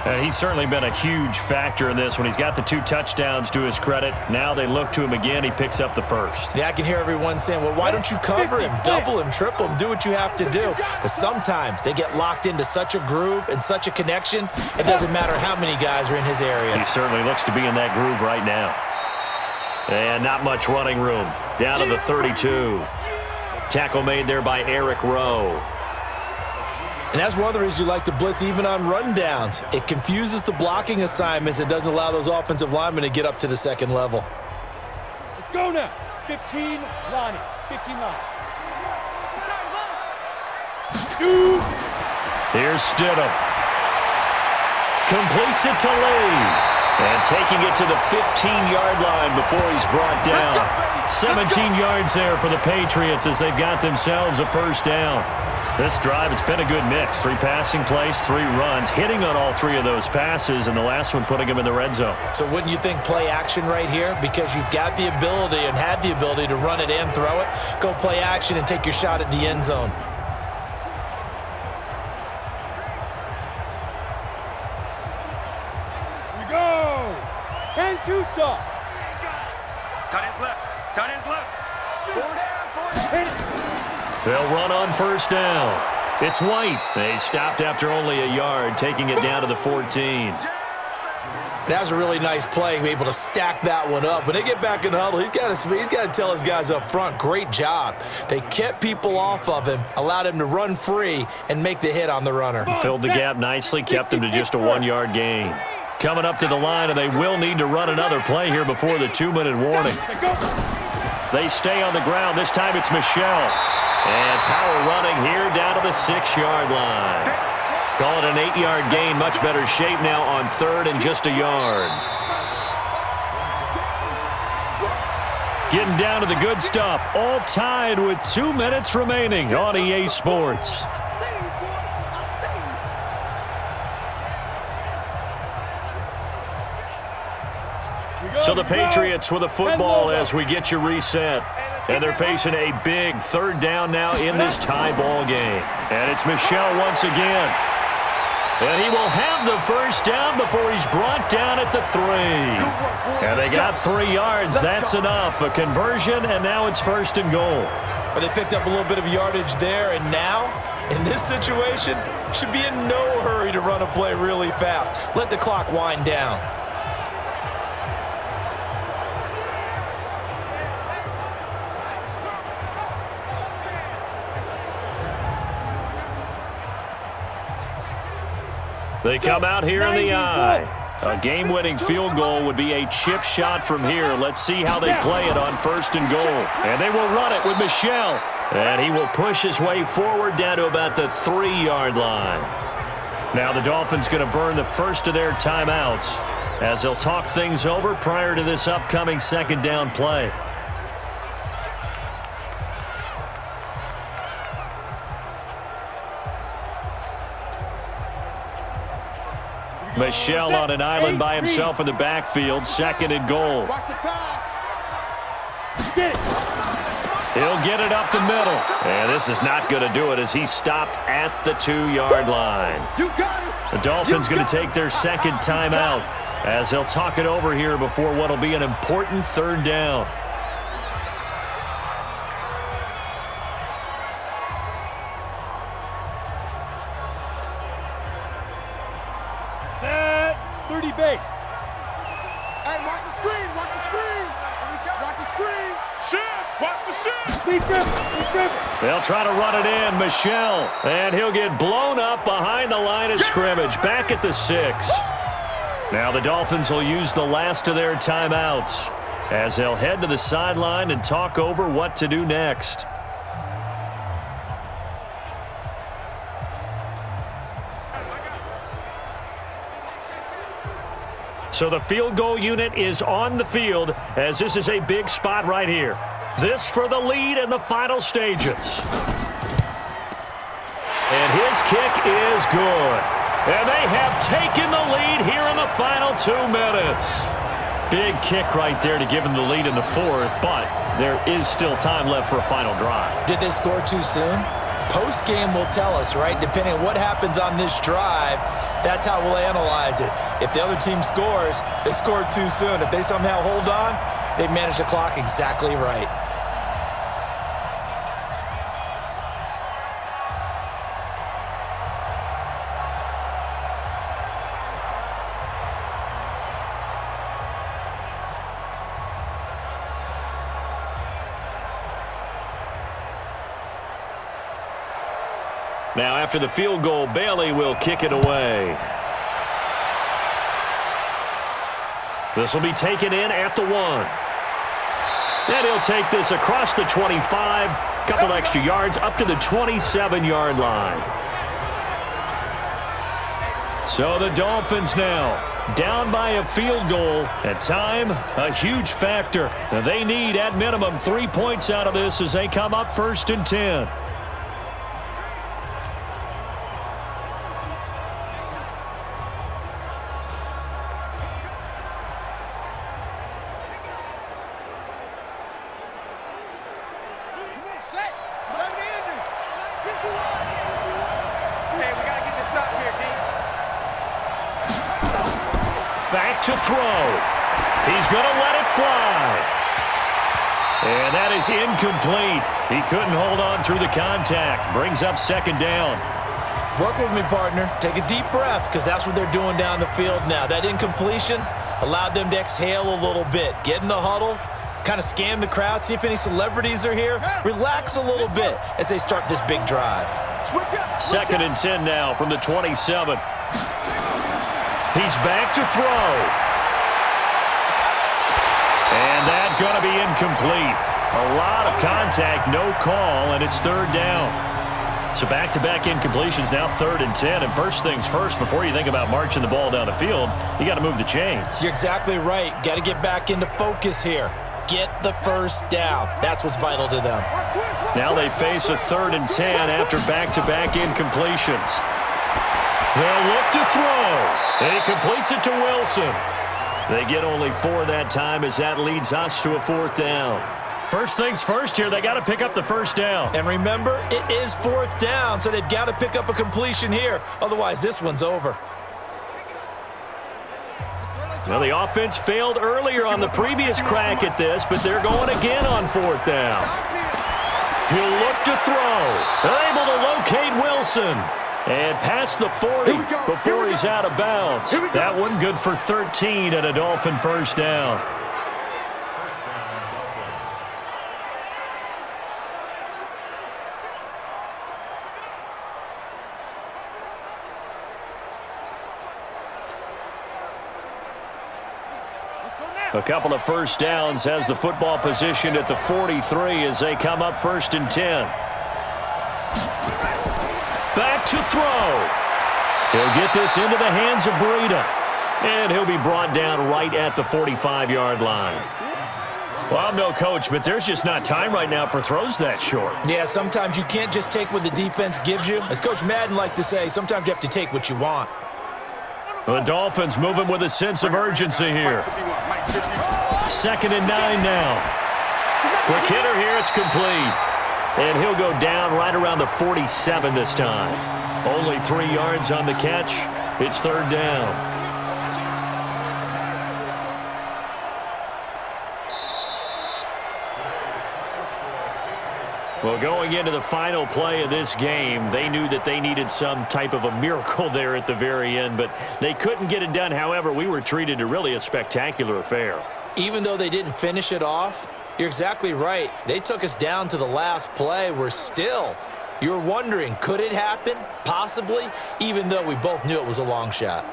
And he's certainly been a huge factor in this when he's got the 2 touchdowns to his credit. Now they look to him again. He picks up the first.
Yeah, I can hear everyone saying, well, why don't you cover him, double him, triple him, do what you have to do. But sometimes they get locked into such a groove and such a connection, it doesn't matter how many guys are in his area.
He certainly looks to be in that groove right now. And not much running room. Down to the 32. Tackle made there by Eric Rowe.
And that's one of the reasons you like to blitz even on rundowns. It confuses the blocking assignments. It doesn't allow those offensive linemen to get up to the second level.
Let's go now. 15, Lonnie. 15, Lonnie. Shoot.
Here's Stidham. Completes it to Lee. And taking it to the 15-yard line before he's brought down. 17 yards there for the Patriots as they've got themselves a first down. This drive, it's been a good mix. 3 passing plays, 3 runs, hitting on all 3 of those passes, and the last one putting him in the red zone.
So wouldn't you think play action right here? Because you've got the ability and had the ability to run it and throw it. Go play action and take your shot at the end zone.
Here we go. 10 Tucson.
Tight ends left. Tight ends left. 4 down. 4 down.
They'll run on first down. It's White. They stopped after only a yard, taking it down to the 14.
That was a really nice play, able to stack that one up. When they get back in the huddle, he's got to tell his guys up front, great job. They kept people off of him, allowed him to run free and make the hit on the runner.
Filled the gap nicely, kept him to just a 1-yard gain. Coming up to the line, and they will need to run another play here before the 2-minute warning. They stay on the ground. This time it's Michelle. And power running here down to the 6-yard line. Call it an 8-yard gain. Much better shape now on 3rd and just a yard. Getting down to the good stuff. All tied with 2 minutes remaining on EA Sports. So the Patriots with a football as we get you reset. And they're facing a big 3rd down now in this tie ball game. And it's Michelle once again. And he will have the first down before he's brought down at the 3. And they got 3 yards. That's enough. A conversion, and now it's 1st and goal.
But they picked up a little bit of yardage there, and now, in this situation, should be in no hurry to run a play really fast. Let the clock wind down.
They come out here in the eye. A game-winning field goal would be a chip shot from here. Let's see how they play it on 1st and goal. And they will run it with Michelle. And he will push his way forward down to about the 3-yard line. Now the Dolphins going to burn the first of their timeouts as they'll talk things over prior to this upcoming 2nd down play. Michelle on an island by himself in the backfield. 2nd and goal. He'll get it up the middle. And this is not going to do it as he's stopped at the 2-yard line. The Dolphins going to take their 2nd timeout as they'll talk it over here before what will be an important 3rd down.
Set. 30 base.
Hey, watch the screen. Watch the screen. Watch the screen. Shift. Watch the shift.
They'll try to run it in. Michelle. And he'll get blown up behind the line of scrimmage. Back at the 6. Now the Dolphins will use the last of their timeouts as they'll head to the sideline and talk over what to do next. So the field goal unit is on the field as this is a big spot right here. This for the lead in the final stages. And his kick is good. And they have taken the lead here in the final 2 minutes. Big kick right there to give them the lead in the 4th, but there is still time left for a final drive.
Did they score too soon? Post-game will tell us, right? Depending on what happens on this drive, That's how we'll analyze it. If the other team scores, they scored too soon. If they somehow hold on, they manage the clock exactly right.
Now, after the field goal, Bailey will kick it away. This will be taken in at the 1. And he'll take this across the 25, couple extra yards up to the 27-yard line. So the Dolphins now down by a field goal. At time, a huge factor. Now they need, at minimum, 3 points out of this as they come up 1st and 10. Back to throw. He's going to let it fly. And that is incomplete. He couldn't hold on through the contact. Brings up 2nd down.
Work with me, partner. Take a deep breath, because that's what they're doing down the field now. That incompletion allowed them to exhale a little bit. Get in the huddle, kind of scan the crowd, see if any celebrities are here. Relax a little bit as they start this big drive.
2nd and 10 now from the 27. He's back to throw. And that's going to be incomplete. A lot of contact, no call, and it's 3rd down. So back-to-back incompletions, now 3rd and 10. And first things first, before you think about marching the ball down the field, you got to move the chains.
You're exactly right. Got to get back into focus here. Get the first down. That's what's vital to them.
Now they face a 3rd and 10 after back-to-back incompletions. They'll look to throw. And he completes it to Wilson. They get only 4 that time as that leads us to a 4th down. First things first here, they got to pick up the first down.
And remember, it is 4th down, so they've got to pick up a completion here. Otherwise, this one's over.
Well, the offense failed earlier on the previous crack at this, but they're going again on 4th down. He'll look to throw. They're able to locate Wilson. And past the 40 before he's out of bounds. That one good for 13 and a Dolphin first down. A couple of first downs has the football positioned at the 43 as they come up 1st and 10. Back to throw. He'll get this into the hands of Breida. And he'll be brought down right at the 45-yard line. Well, I'm no coach, but there's just not time right now for throws that short.
Yeah, sometimes you can't just take what the defense gives you. As Coach Madden liked to say, sometimes you have to take what you want.
The Dolphins moving with a sense of urgency here. 2nd and 9 now. Quick hitter here, it's complete. And he'll go down right around the 47 this time. Only 3 yards on the catch. It's 3rd down. Well, going into the final play of this game, they knew that they needed some type of a miracle there at the very end, but they couldn't get it done. However, we were treated to really a spectacular affair.
Even though they didn't finish it off, you're exactly right. They took us down to the last play. We're still, you're wondering, could it happen? Possibly, even though we both knew it was a long shot.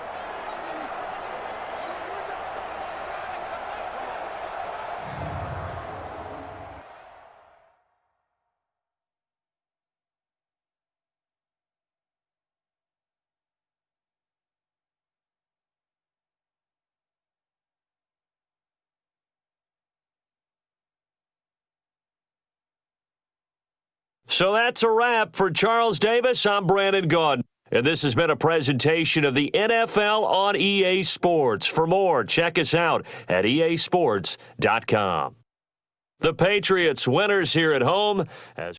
So that's a wrap for Charles Davis. I'm Brandon Gaudin. And this has been a presentation of the NFL on EA Sports. For more, check us out at easports.com. The Patriots winners here at home as